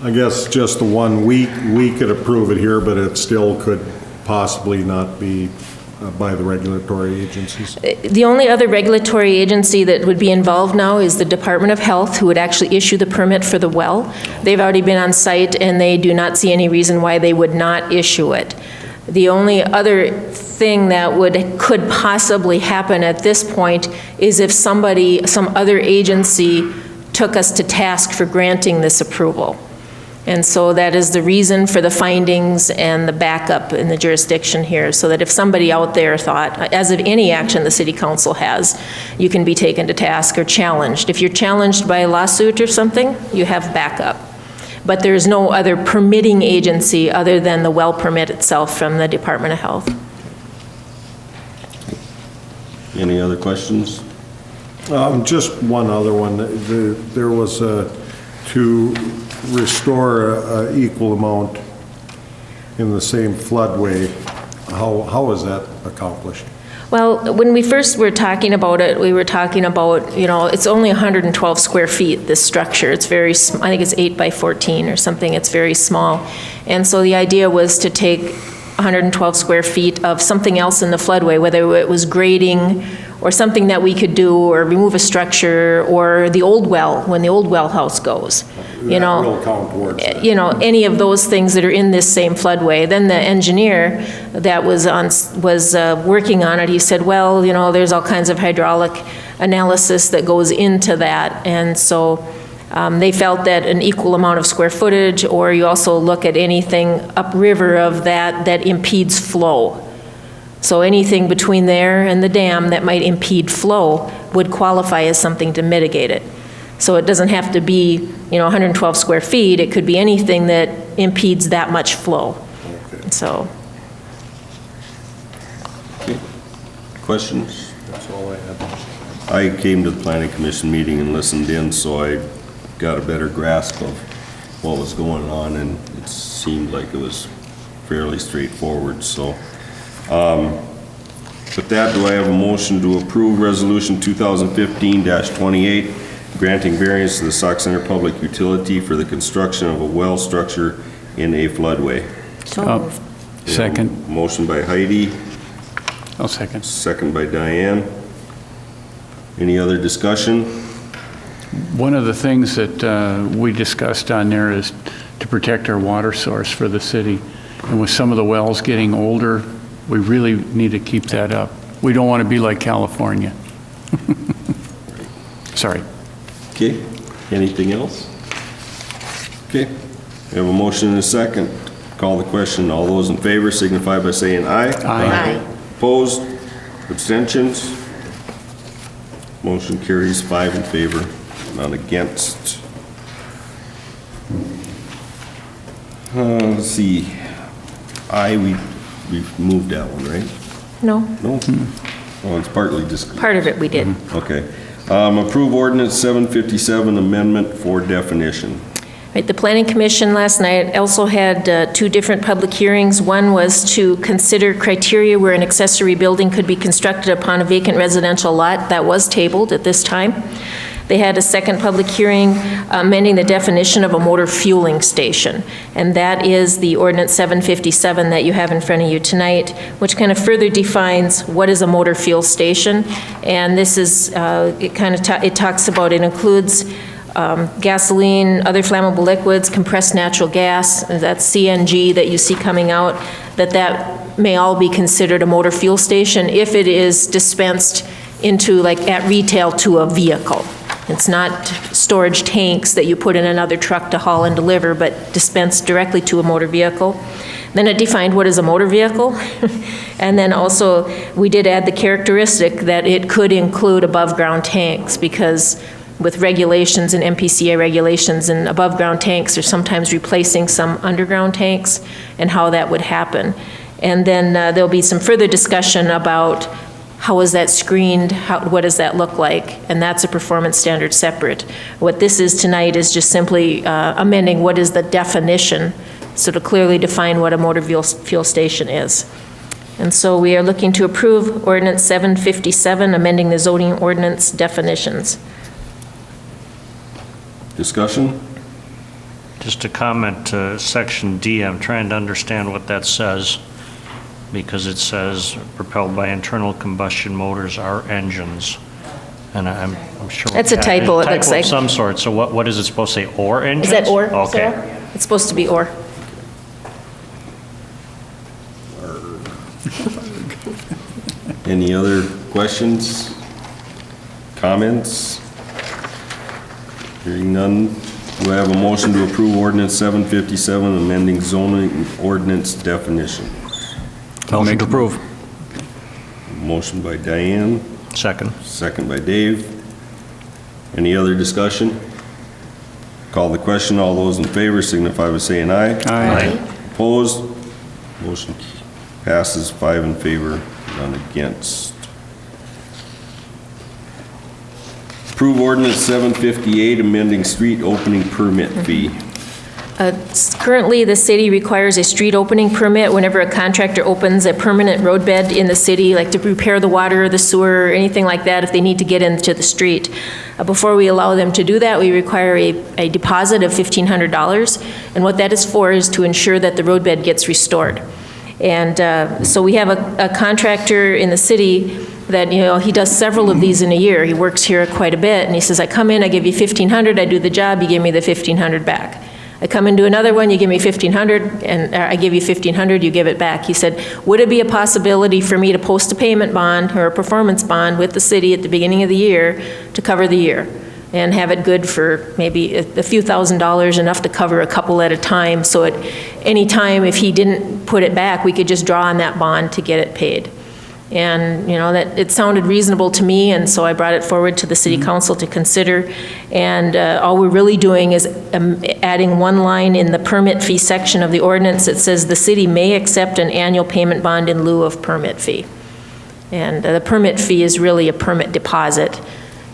I guess just the one week, we could approve it here, but it still could possibly not be by the regulatory agencies? The only other regulatory agency that would be involved now is the Department of Health, who would actually issue the permit for the well. They've already been on site, and they do not see any reason why they would not issue it. The only other thing that could possibly happen at this point is if some other agency took us to task for granting this approval. And so that is the reason for the findings and the backup in the jurisdiction here, so that if somebody out there thought, as of any action the City Council has, you can be taken to task or challenged. If you're challenged by a lawsuit or something, you have backup. But there's no other permitting agency other than the well permit itself from the Department of Health. Any other questions? Just one other one. There was to restore an equal amount in the same floodway. How is that accomplished? Well, when we first were talking about it, we were talking about, it's only 112 square feet, this structure. It's very, I think it's 8 by 14 or something. It's very small. And so the idea was to take 112 square feet of something else in the floodway, whether it was grading or something that we could do, or remove a structure, or the old well, when the old well house goes. That will count towards that. Any of those things that are in this same floodway. Then the engineer that was working on it, he said, well, there's all kinds of hydraulic analysis that goes into that. And so they felt that an equal amount of square footage, or you also look at anything upriver of that impedes flow. So anything between there and the dam that might impede flow would qualify as something to mitigate it. So it doesn't have to be, 112 square feet. It could be anything that impedes that much flow. Okay. So. Okay. Questions? That's all I had. I came to the Planning Commission meeting and listened in, so I got a better grasp of what was going on, and it seemed like it was fairly straightforward, so. With that, do I have a motion to approve Resolution 2015-28, granting variance to the Sauk Center Public Utility for the construction of a well structure in a floodway? So moved. Second. Motion by Heidi, I'll second. second by Diane. Any other discussion? One of the things that we discussed on there is to protect our water source for the city. And with some of the wells getting older, we really need to keep that up. We don't want to be like California. Sorry. Okay, anything else? Okay, we have a motion and a second. Call the question. All those in favor signify by saying aye. Aye. Opposed? Abstentions? Motion carries 5 in favor, none against. Let's see. We've moved that one, right? No, No? Oh, it's partly just, part of it we did. okay. Approve ordinance 757 amendment for definition. Right, the Planning Commission last night also had 2 different public hearings. One was to consider criteria where an accessory building could be constructed upon a vacant residential lot. That was tabled at this time. They had a second public hearing amending the definition of a motor fueling station, and that is the ordinance 757 that you have in front of you tonight, which kind of further defines what is a motor fuel station. And this is, it talks about, it includes gasoline, other flammable liquids, compressed natural gas, that's CNG that you see coming out, that may all be considered a motor fuel station if it is dispensed into, like at retail, to a vehicle. It's not storage tanks that you put in another truck to haul and deliver, but dispensed directly to a motor vehicle. Then it defined what is a motor vehicle. And then also, we did add the characteristic that it could include above-ground tanks, because with regulations and MPCA regulations, and above-ground tanks are sometimes replacing some underground tanks, and how that would happen. And then there'll be some further discussion about how is that screened, what does that look like, and that's a performance standard separate. What this is tonight is just simply amending what is the definition, so to clearly define what a motor fuel station is. And so we are looking to approve ordinance 757, amending the zoning ordinance definitions. Discussion? Just a comment to section D, I'm trying to understand what that says, because it says propelled by internal combustion motors are engines. And I'm sure. That's a typo, it looks like. Typo of some sort, so what is it supposed to say, or engines? Is that or, Okay. Sarah? It's supposed to be or. Any other questions? Comments? Hearing none, do I have a motion to approve ordinance 757, amending zoning ordinance definition? Motion to approve. Motion by Diane, Second. second by Dave. Any other discussion? Call the question. All those in favor signify by saying aye. Aye. Opposed? Motion passes 5 in favor, none against. Approve ordinance 758, amending street opening permit fee. Currently, the city requires a street opening permit whenever a contractor opens a permanent roadbed in the city, like to repair the water, the sewer, or anything like that, if they need to get into the street. Before we allow them to do that, we require a deposit of $1,500, and what that is for is to ensure that the roadbed gets restored. And so we have a contractor in the city that, you know, he does several of these in a year. He works here quite a bit, and he says, I come in, I give you $1,500, I do the job, you give me the $1,500 back. I come and do another one, you give me $1,500, and I give you $1,500, you give it back. He said, would it be a possibility for me to post a payment bond or a performance bond with the city at the beginning of the year to cover the year and have it good for maybe a few $1,000s, enough to cover a couple at a time, so at any time if he didn't put it back, we could just draw on that bond to get it paid. And, you know, that it sounded reasonable to me, and so I brought it forward to the city council to consider. And all we're really doing is adding one line in the permit fee section of the ordinance that says the city may accept an annual payment bond in lieu of permit fee. And the permit fee is really a permit deposit.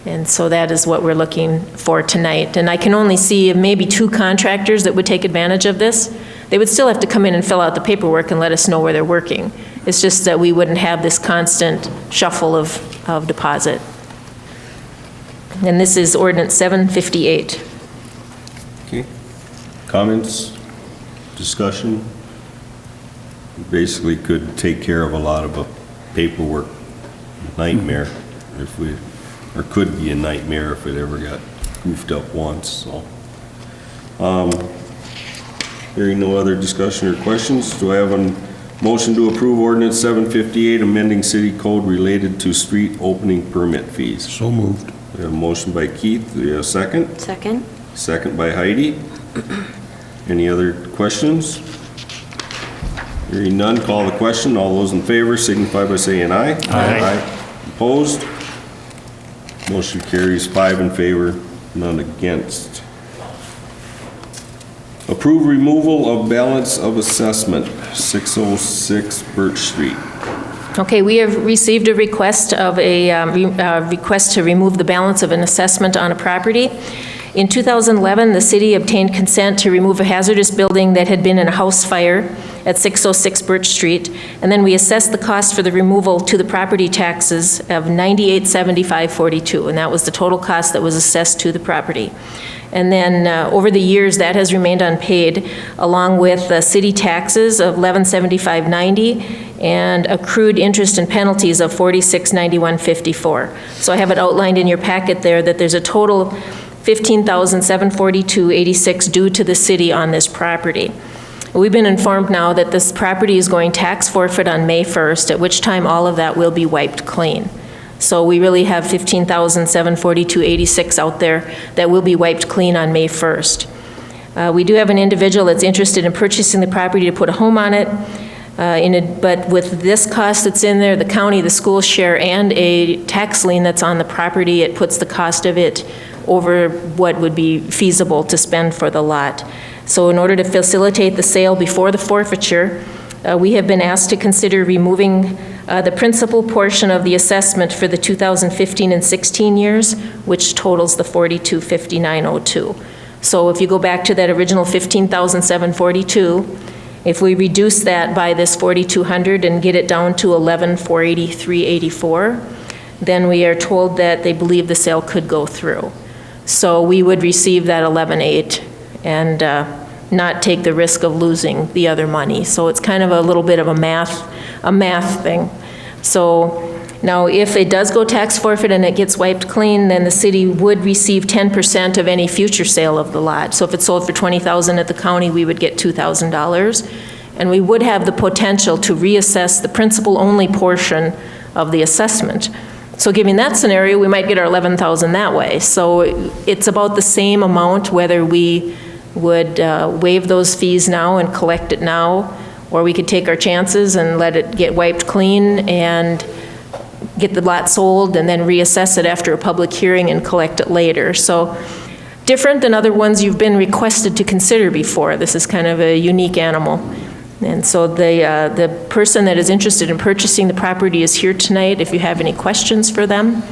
And so that is what we're looking for tonight. And I can only see maybe 2 contractors that would take advantage of this. They would still have to come in and fill out the paperwork and let us know where they're working. It's just that we wouldn't have this constant shuffle of deposit. And this is ordinance 758. Okay. Comments? Discussion? Basically could take care of a lot of a paperwork nightmare if we, or could be a nightmare if it ever got goofed up once, so. Hearing no other discussion or questions, do I have a motion to approve ordinance 758, amending city code related to street opening permit fees? So moved. We have a motion by Keith, do we have a second? Second? Second by Heidi. Any other questions? Hearing none, call the question. All those in favor signify by saying aye. Aye. Opposed? Motion carries 5 in favor, none against. Approve removal of balance of assessment, 606 Birch Street. Okay, we have received a request of request to remove the balance of an assessment on a property. In 2011, the city obtained consent to remove a hazardous building that had been in a house fire at 606 Birch Street, and then we assessed the cost for the removal to the property taxes of $9875.42, and that was the total cost that was assessed to the property. And then over the years, that has remained unpaid, along with city taxes of $1175.90 and accrued interest and penalties of $4691.54. So I have it outlined in your packet there that there's a total $15,742.86 due to the city on this property. We've been informed now that this property is going tax forfeit on May 1st, at which time all of that will be wiped clean. So we really have $15,742.86 out there that will be wiped clean on May 1st. We do have an individual that's interested in purchasing the property to put a home on it, but with this cost that's in there, the county, the school share, and a tax lien that's on the property, it puts the cost of it over what would be feasible to spend for the lot. So in order to facilitate the sale before the forfeiture, we have been asked to consider removing the principal portion of the assessment for the 2015 and 16 years, which totals the $4259.02. So if you go back to that original $15,742, if we reduce that by this $4,200 and get it down to $11,483.84, then we are told that they believe the sale could go through. So we would receive that $11,800 and not take the risk of losing the other money. So it's kind of a little bit of a math thing. So now if it does go tax forfeit and it gets wiped clean, then the city would receive 10% of any future sale of the lot. So if it's sold for $20,000 at the county, we would get $2,000. And we would have the potential to reassess the principal-only portion of the assessment. So given that scenario, we might get our $11,000 that way. So it's about the same amount whether we would waive those fees now and collect it now, or we could take our chances and let it get wiped clean and get the lot sold and then reassess it after a public hearing and collect it later. So different than other ones you've been requested to consider before. This is kind of a unique animal. And so the person that is interested in purchasing the property is here tonight if you have any questions for them.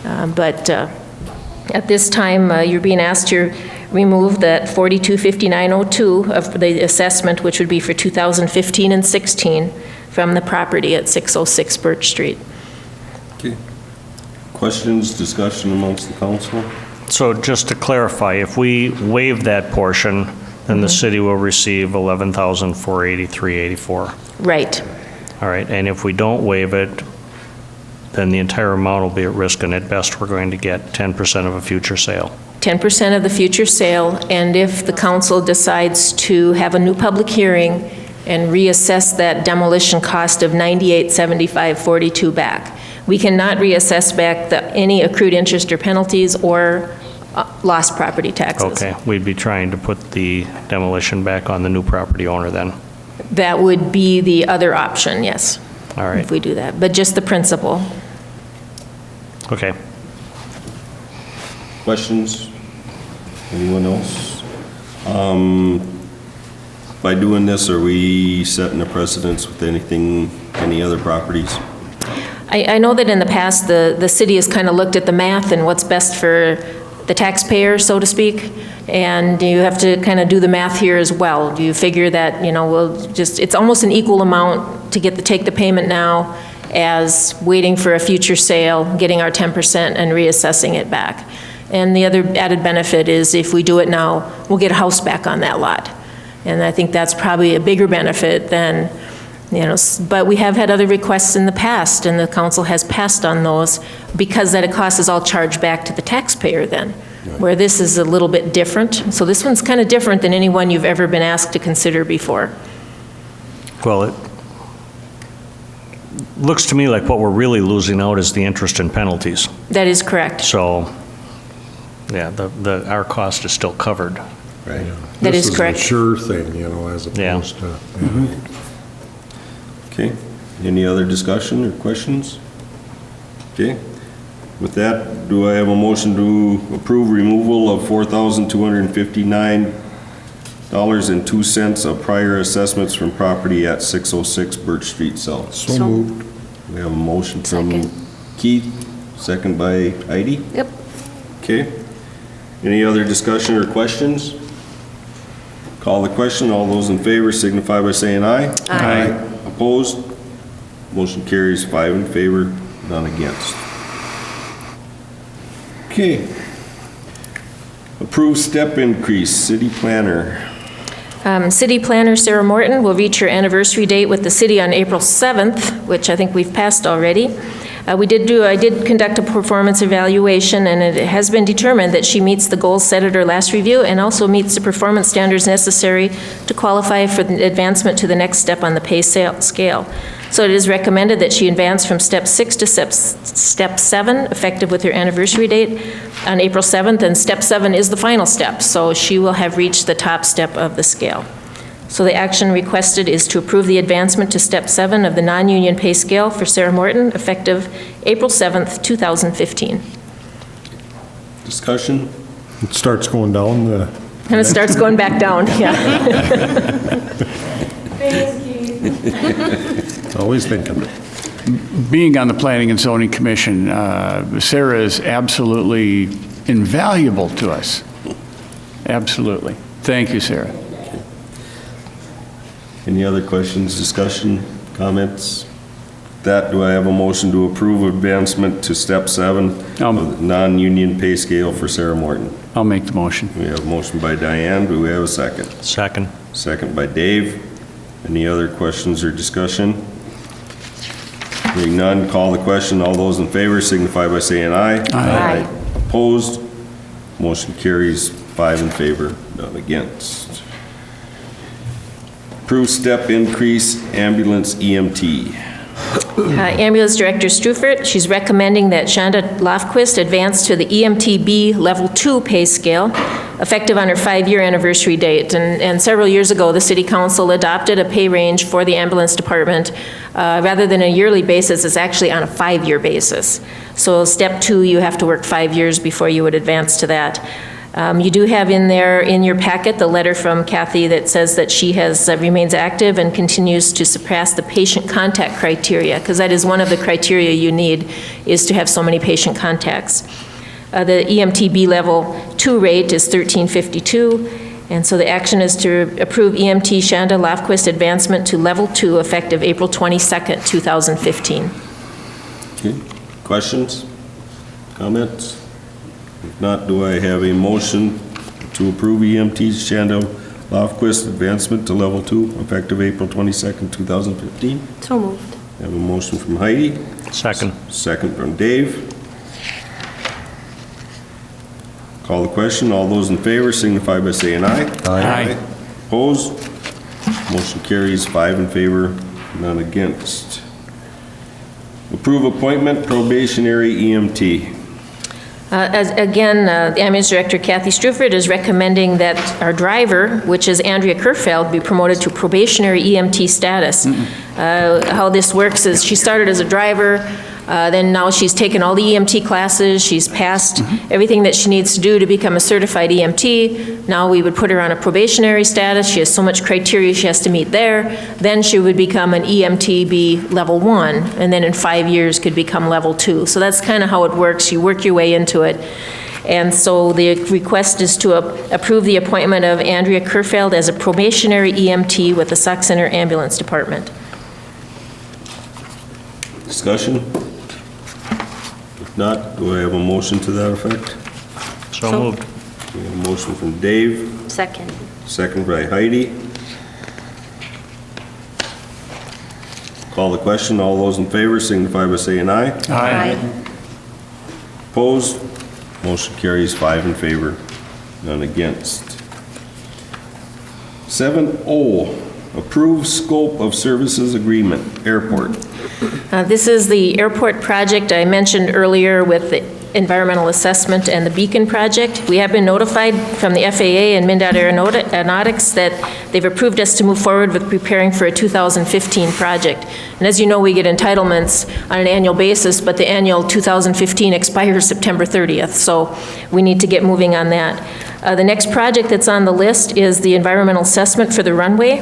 At this time, you're being asked to remove that $4259.02 of the assessment, which would be for 2015 and 16, from the property at 606 Birch Street. Okay. Questions, discussion amongst the council? So just to clarify, if we waive that portion, then the city will receive $11,483.84. Right. All right, and if we don't waive it, then the entire amount will be at risk, and at best, we're going to get 10% of a future sale. 10% of the future sale, and if the council decides to have a new public hearing and reassess that demolition cost of $9875.42 back. We cannot reassess back any accrued interest or penalties or lost property taxes. Okay, we'd be trying to put the demolition back on the new property owner then. That would be the other option, yes. All right. If we do that, but just the principal. Okay. Questions? Anyone else? By doing this, are we setting a precedence with any other properties? I know that in the past, the city has kind of looked at the math and what's best for the taxpayer, so to speak, and you have to kind of do the math here as well. Do you figure that, it's almost an equal amount to take the payment now as waiting for a future sale, getting our 10% and reassessing it back. And the other added benefit is if we do it now, we'll get a house back on that lot. And I think that's probably a bigger benefit than, but we have had other requests in the past, and the council has passed on those because that cost is all charged back to the taxpayer then, where this is a little bit different. So this one's kind of different than any one you've ever been asked to consider before. Well, it looks to me like what we're really losing out is the interest and penalties. That is correct. So, yeah, our cost is still covered. Right. That is correct. This is a sure thing, as opposed to. Okay. Any other discussion or questions? Okay. With that, do I have a motion to approve removal of $4,259.02 of prior assessments from property at 606 Birch Street South? So moved. We have a motion from Second. Keith, second by Heidi. Yep. Okay. Any other discussion or questions? Call the question. All those in favor signify by saying aye. Aye. Opposed? Motion carries 5 in favor, none against. Okay. Approved step increase, city planner. City Planner Sarah Morton will reach her anniversary date with the city on April 7th, which I think we've passed already. I did conduct a performance evaluation, and it has been determined that she meets the goals set at her last review and also meets the performance standards necessary to qualify for the advancement to the next step on the pay scale. So it is recommended that she advance from step 6 to step 7, effective with her anniversary date on April 7th, and step 7 is the final step, so she will have reached the top step of the scale. So the action requested is to approve the advancement to step 7 of the non-union pay scale for Sarah Morton, effective April 7th, 2015. Discussion? It starts going down the. And it starts going back down, yeah. Thanks, Keith. Always thinking. Being on the Planning and Zoning Commission, Sarah is absolutely invaluable to us. Absolutely. Thank you, Sarah. Any other questions, discussion, comments? That, do I have a motion to approve advancement to step 7 of the non-union pay scale for Sarah Morton? I'll make the motion. We have a motion by Diane. Do we have a second? Second. Second by Dave. Any other questions or discussion? Hearing none, call the question. All those in favor signify by saying aye. Aye. Opposed? Motion carries 5 in favor, none against. Approved step increase ambulance EMT. Ambulance Director Strufert, she's recommending that Shonda Lofquist advance to the EMTB Level 2 pay scale, effective on her 5-year anniversary date. And several years ago, the City Council adopted a pay range for the ambulance department. Rather than a yearly basis, it's actually on a 5-year basis. So step 2, you have to work 5 years before you would advance to that. You do have in there, in your packet, the letter from Kathy that says that she remains active and continues to surpass the patient contact criteria, because that is one of the criteria you need, is to have so many patient contacts. The EMTB Level 2 rate is $13.52, and so the action is to approve EMT Shonda Lofquist advancement to Level 2 effective April 22nd, 2015. Okay. Questions? Comments? If not, do I have a motion to approve EMT Shonda Lofquist advancement to level 2, effective April 22nd, 2015? So moved. I have a motion from Heidi. Second. Second from Dave. Call the question. All those in favor signify by saying aye. Aye. Opposed? Motion carries 5 in favor, none against. Approve appointment probationary EMT. The Ambulance Director Kathy Strufert is recommending that our driver, which is Andrea Kerfeld, be promoted to probationary EMT status. How this works is she started as a driver, then now she's taken all the EMT classes, she's passed everything that she needs to do to become a certified EMT. Now we would put her on a probationary status. She has so much criteria she has to meet there. Then she would become an EMTB level 1, and then in 5 years could become level 2. So that's kind of how it works. You work your way into it. And so the request is to approve the appointment of Andrea Kerfeld as a probationary EMT with the Sauk Center Ambulance Department. Discussion? If not, do I have a motion to that effect? So moved. We have a motion from Dave, Second. second by Heidi. Call the question. All those in favor signify by saying aye. Aye. Opposed? Motion carries 5 in favor, none against. 7O, approve scope of services agreement, airport. This is the airport project I mentioned earlier with the environmental assessment and the beacon project. We have been notified from the FAA and MnDOT Aeronautics that they've approved us to move forward with preparing for a 2015 project. And as you know, we get entitlements on an annual basis, but the annual 2015 expires September 30th, so we need to get moving on that. The next project that's on the list is the environmental assessment for the runway,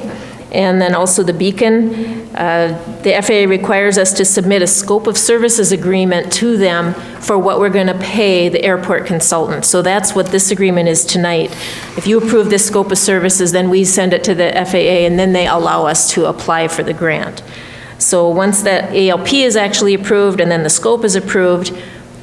and then also the beacon. The FAA requires us to submit a scope of services agreement to them for what we're going to pay the airport consultant. So that's what this agreement is tonight. If you approve this scope of services, then we send it to the FAA, and then they allow us to apply for the grant. So once that ALP is actually approved and then the scope is approved,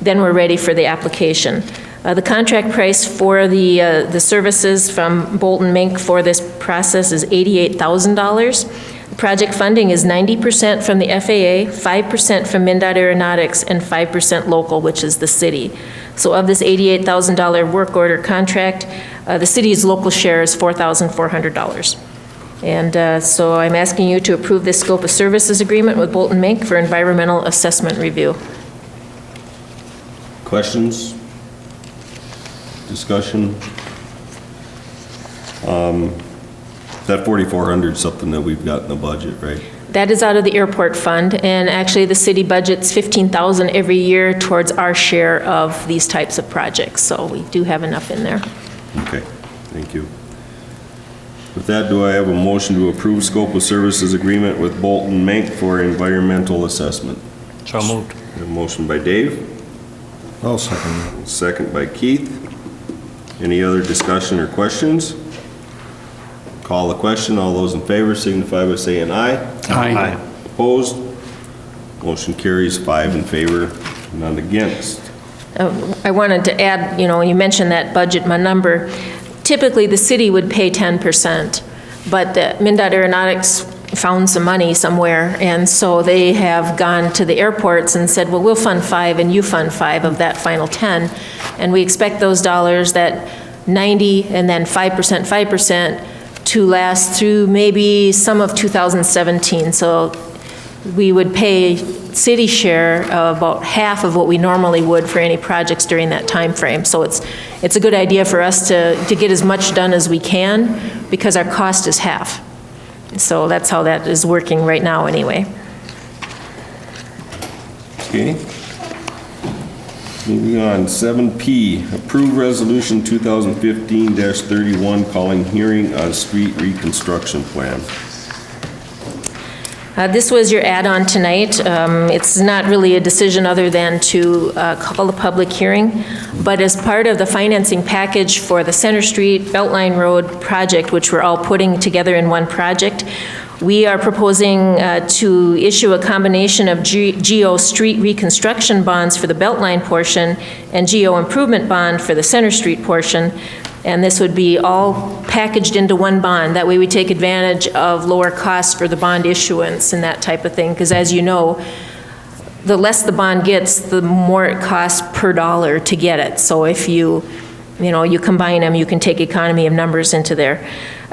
then we're ready for the application. The contract price for the services from Bolton Mink for this process is $88,000. The project funding is 90% from the FAA, 5% from MnDOT Aeronautics, and 5% local, which is the city. So of this $88,000 work order contract, the city's local share is $4,400. And so I'm asking you to approve this scope of services agreement with Bolton Mink for environmental assessment review. Questions? Discussion? That 4,400 is something that we've got in the budget, right? That is out of the airport fund, and actually the city budgets $15,000 every year towards our share of these types of projects, so we do have enough in there. Okay, thank you. With that, do I have a motion to approve scope of services agreement with Bolton Mink for environmental assessment? So moved. A motion by Dave, I'll second that. second by Keith. Any other discussion or questions? Call the question. All those in favor signify by saying aye. Aye. Opposed? Motion carries 5 in favor, none against. I wanted to add, you know, you mentioned that budget number. Typically, the city would pay 10%, but the MnDOT Aeronautics found some money somewhere, and so they have gone to the airports and said, well, we'll fund 5 and you fund 5 of that final 10. And we expect those dollars, that 90 and then 5%, to last through maybe some of 2017. So we would pay city share about half of what we normally would for any projects during that time frame. So it's a good idea for us to get as much done as we can because our cost is half. So that's how that is working right now anyway. Okay. Moving on, 7P, approve resolution 2015-31 calling hearing on street reconstruction plan. This was your add-on tonight. It's not really a decision other than to call a public hearing, but as part of the financing package for the Center Street Beltline Road project, which we're all putting together in one project, we are proposing to issue a combination of GO street reconstruction bonds for the Beltline portion and GO improvement bond for the Center Street portion. And this would be all packaged into one bond. That way we take advantage of lower costs for the bond issuance and that type of thing. Because as you know, the less the bond gets, the more it costs per dollar to get it. So if you combine them, you can take economy of numbers into there.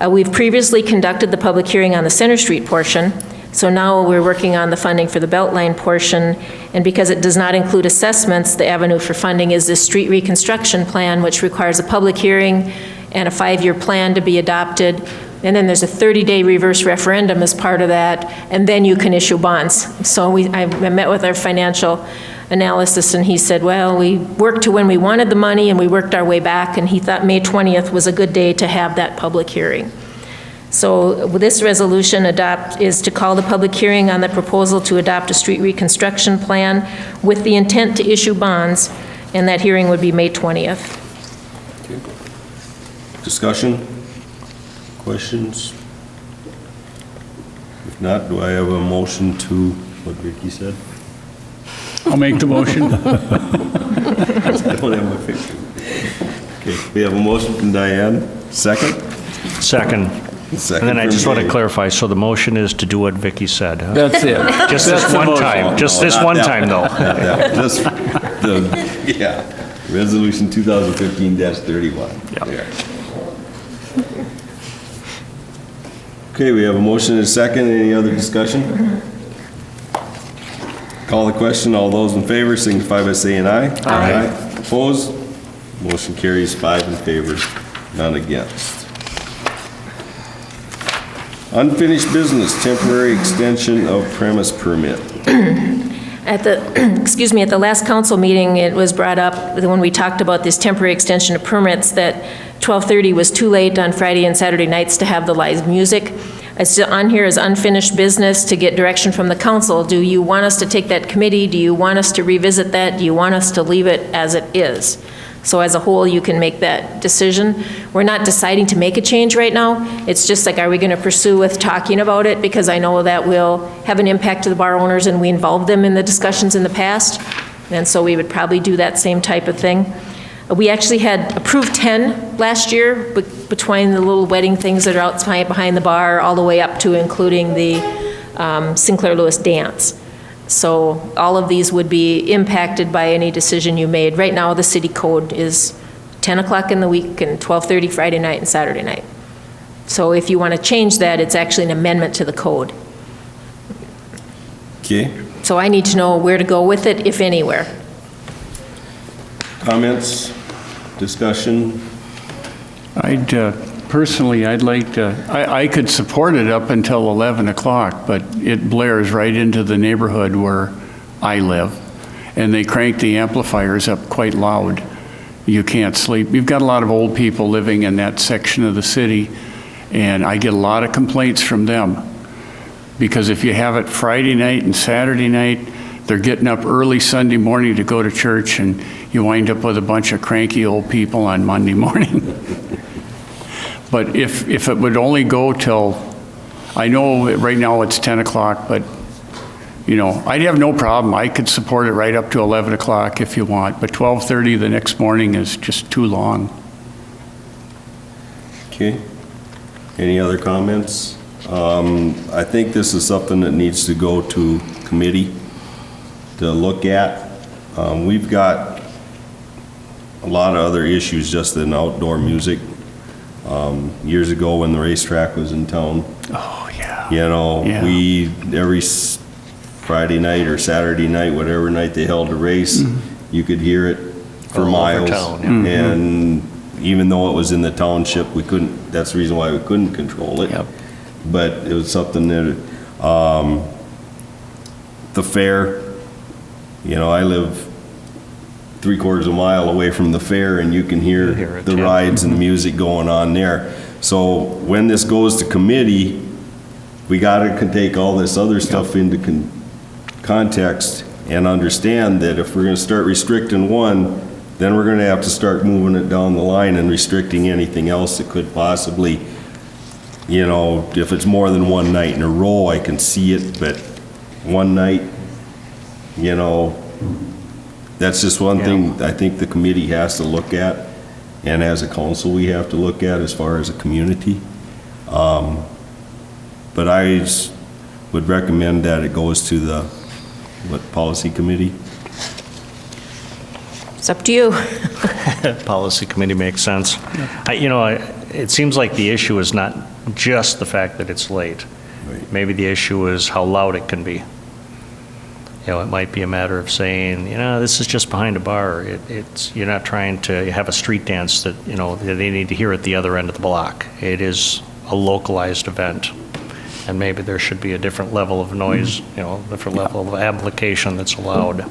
We've previously conducted the public hearing on the Center Street portion. So now we're working on the funding for the Beltline portion, and because it does not include assessments, the avenue for funding is this street reconstruction plan, which requires a public hearing and a 5-year plan to be adopted, and then there's a 30-day reverse referendum as part of that, and then you can issue bonds. So I met with our financial analysis, and he said, well, we worked to when we wanted the money, and we worked our way back, and he thought May 20th was a good day to have that public hearing. So this resolution is to call the public hearing on the proposal to adopt a street reconstruction plan with the intent to issue bonds. And that hearing would be May 20th. Discussion? Questions? If not, do I have a motion to what Ricky said? I'll make the motion. I don't have my picture. Okay, we have a motion from Diane. Second? Second. Second And then I from just want to Dave. clarify, so the motion is to do what Vicky said, huh? That's it. Just That's this the one motion. time, just No, this not one that time, though. Just yeah, resolution 2015-31. Yeah. There. Okay, we have a motion and a second. Any other discussion? Call the question. All those in favor signify by saying aye. Aye. Opposed? Motion carries 5 in favor, none against. Unfinished business, temporary extension of premise permit. At the, excuse me, at the last council meeting, it was brought up, when we talked about this temporary extension of permits, that 12:30 was too late on Friday and Saturday nights to have the live music. It's on here as unfinished business to get direction from the council. Do you want us to take that committee? Do you want us to revisit that? Do you want us to leave it as it is? So as a whole, you can make that decision. We're not deciding to make a change right now. It's just like, are we going to pursue with talking about it? Because I know that will have an impact to the bar owners, and we involved them in the discussions in the past. And so we would probably do that same type of thing. We actually had approved 10 last year, between the little wedding things that are outside behind the bar, all the way up to including the Sinclair Lewis dance. So all of these would be impacted by any decision you made. Right now, the city code is 10 o'clock in the week and 12:30 Friday night and Saturday night. So if you want to change that, it's actually an amendment to the code. Okay, So I need to know where to go with it, if anywhere. comments, discussion? Personally, I'd like to, I could support it up until 11 o'clock, but it blares right into the neighborhood where I live, and they crank the amplifiers up quite loud. You can't sleep. You've got a lot of old people living in that section of the city, and I get a lot of complaints from them. Because if you have it Friday night and Saturday night, they're getting up early Sunday morning to go to church, and you wind up with a bunch of cranky old people on Monday morning. But if it would only go till, I know right now it's 10 o'clock, but, you know, I'd have no problem. I could support it right up to 11 o'clock if you want, but 12:30 the next morning is just too long. Okay. Any other comments? I think this is something that needs to go to committee to look at. We've got a lot of other issues just in outdoor music. Years ago when the racetrack was in town, Oh, yeah. you know, Yeah. we, every Friday night or Saturday night, whatever night they held a race, you could hear it for All over miles. town, yeah. And even though it was in the township, we couldn't, that's the reason why we couldn't control it. Yep. But it was something that, the fair, you know, I live 3/4 of a mile away from the fair, and you can hear hear it, the yeah. rides and the music going on there. So when this goes to committee, we gotta take all this other stuff into context and understand that if we're gonna start restricting one, then we're gonna have to start moving it down the line and restricting anything else that could possibly, you know, if it's more than one night in a row, I can see it, but one night, you know, that's just one thing I think the committee has to look at, and as a council, we have to look at as far as a community. But I would recommend that it goes to the, policy committee? It's up to you. Policy committee makes sense. It seems like the issue is not just the fact that it's late. Right. Maybe the issue is how loud it can be. You know, it might be a matter of saying, you know, this is just behind a bar. You're not trying to have a street dance that, you know, that they need to hear at the other end of the block. It is a localized event, and maybe there should be a different level of noise, you know, different level of amplification that's allowed.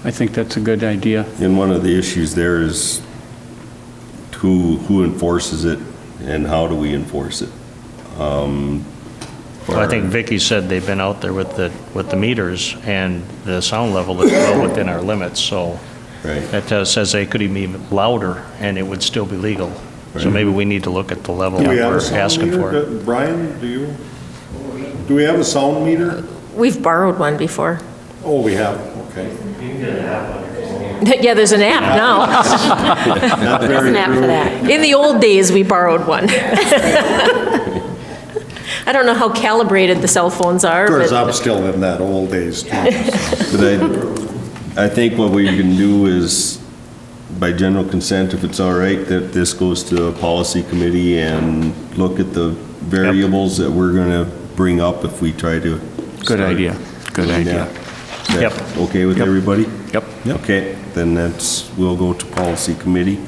I think that's a good idea. And one of the issues there is who enforces it and how do we enforce it? Well, I think Vicki said they've been out there with the meters, and the sound level is well within our limits, so Right. That says they could even be louder and it would still be legal. So maybe we need to look at the level Do that we have we're a sound asking for. meter? Brian, do we have a sound meter? We've borrowed one before. Oh, we have, okay. Yeah, there's an app now. Not There's very an app for true. that. In the old days, we borrowed one. I don't know how calibrated the cell phones are, Of course, but I'm still in that old days too. But I think what we can do is, by general consent, if it's all right, that this goes to a policy committee and look at the variables that we're gonna bring up if we try to. Good idea, good idea. Is that Yep. okay with Yep. everybody? Yep. Okay, then we'll go to policy committee,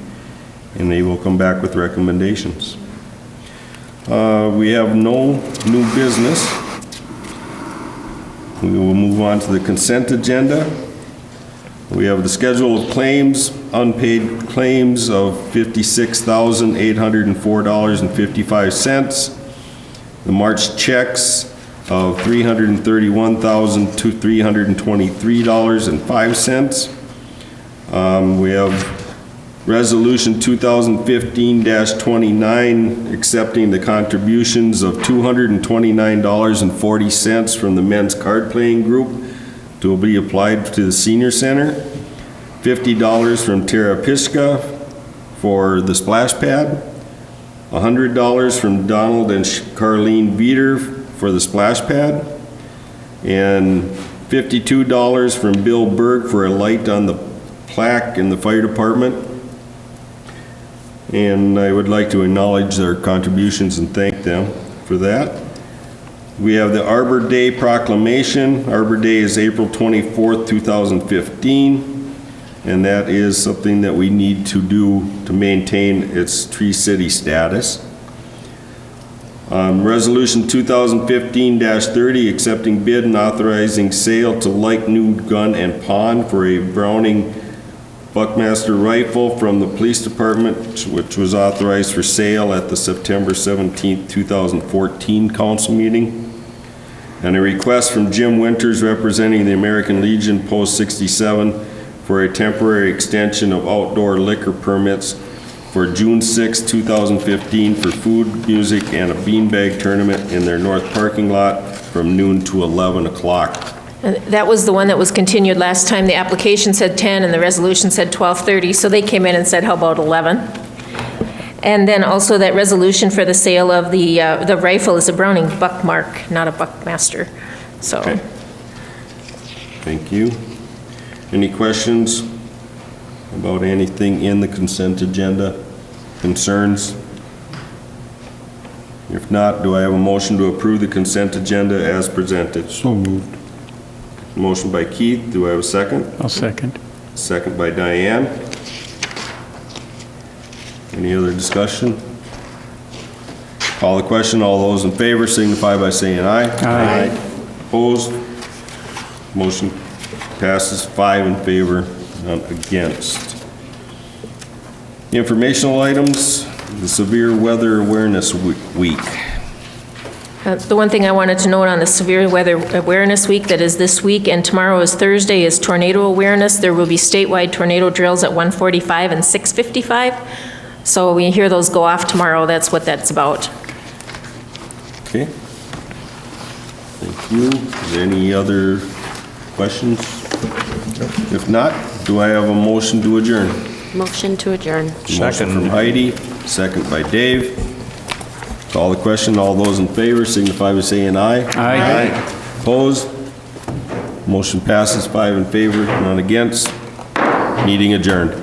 and they will come back with recommendations. We have no new business. We will move on to the consent agenda. We have the schedule of claims, unpaid claims of $56,804.55. The March checks of $331,323.05. We have Resolution 2015-29, accepting the contributions of $229.40 from the Men's Card Playing Group to be applied to the Senior Center, $50 from Tara Pishka for the splash pad, $100 from Donald and Carlene Veeder for the splash pad, and $52 from Bill Berg for a light on the plaque in the fire department. And I would like to acknowledge their contributions and thank them for that. We have the Arbor Day proclamation. Arbor Day is April 24th, 2015, and that is something that we need to do to maintain its Tree City status. Resolution 2015-30, accepting bid and authorizing sale to Like New Gun and Pawn for a Browning Buckmaster rifle from the police department, which was authorized for sale at the September 17th, 2014 council meeting. And a request from Jim Winters, representing the American Legion Post 67, for a temporary extension of outdoor liquor permits for June 6, 2015 for food, music, and a beanbag tournament in their north parking lot from noon to 11 o'clock. that was the one that was continued last time. The application said 10 and the resolution said 12:30, so they came in and said, how about 11? And then also that resolution for the sale of the rifle is a Browning Buckmark, not a Buckmaster, so. Okay. Thank you. Any questions about anything in the consent agenda? Concerns? If not, do I have a motion to approve the consent agenda as presented? So moved. Motion by Keith, do I have a second? I'll second. Second by Diane. Any other discussion? Call the question, all those in favor signify by saying aye. Aye. Opposed? Motion passes 5 in favor, none against. Informational items, the Severe Weather Awareness Week. The one thing I wanted to note on the Severe Weather Awareness Week, that is this week, and tomorrow is Thursday, is tornado awareness. There will be statewide tornado drills at 1:45 and 6:55. So when you hear those go off tomorrow, that's what that's about. Okay. Thank you. Is there any other questions? If not, do I have a motion to adjourn? Motion to adjourn. Motion from Heidi, second by Dave. Call the question, all those in favor signify by saying aye. Aye. Opposed? Motion passes 5 in favor, none against. Meeting adjourned.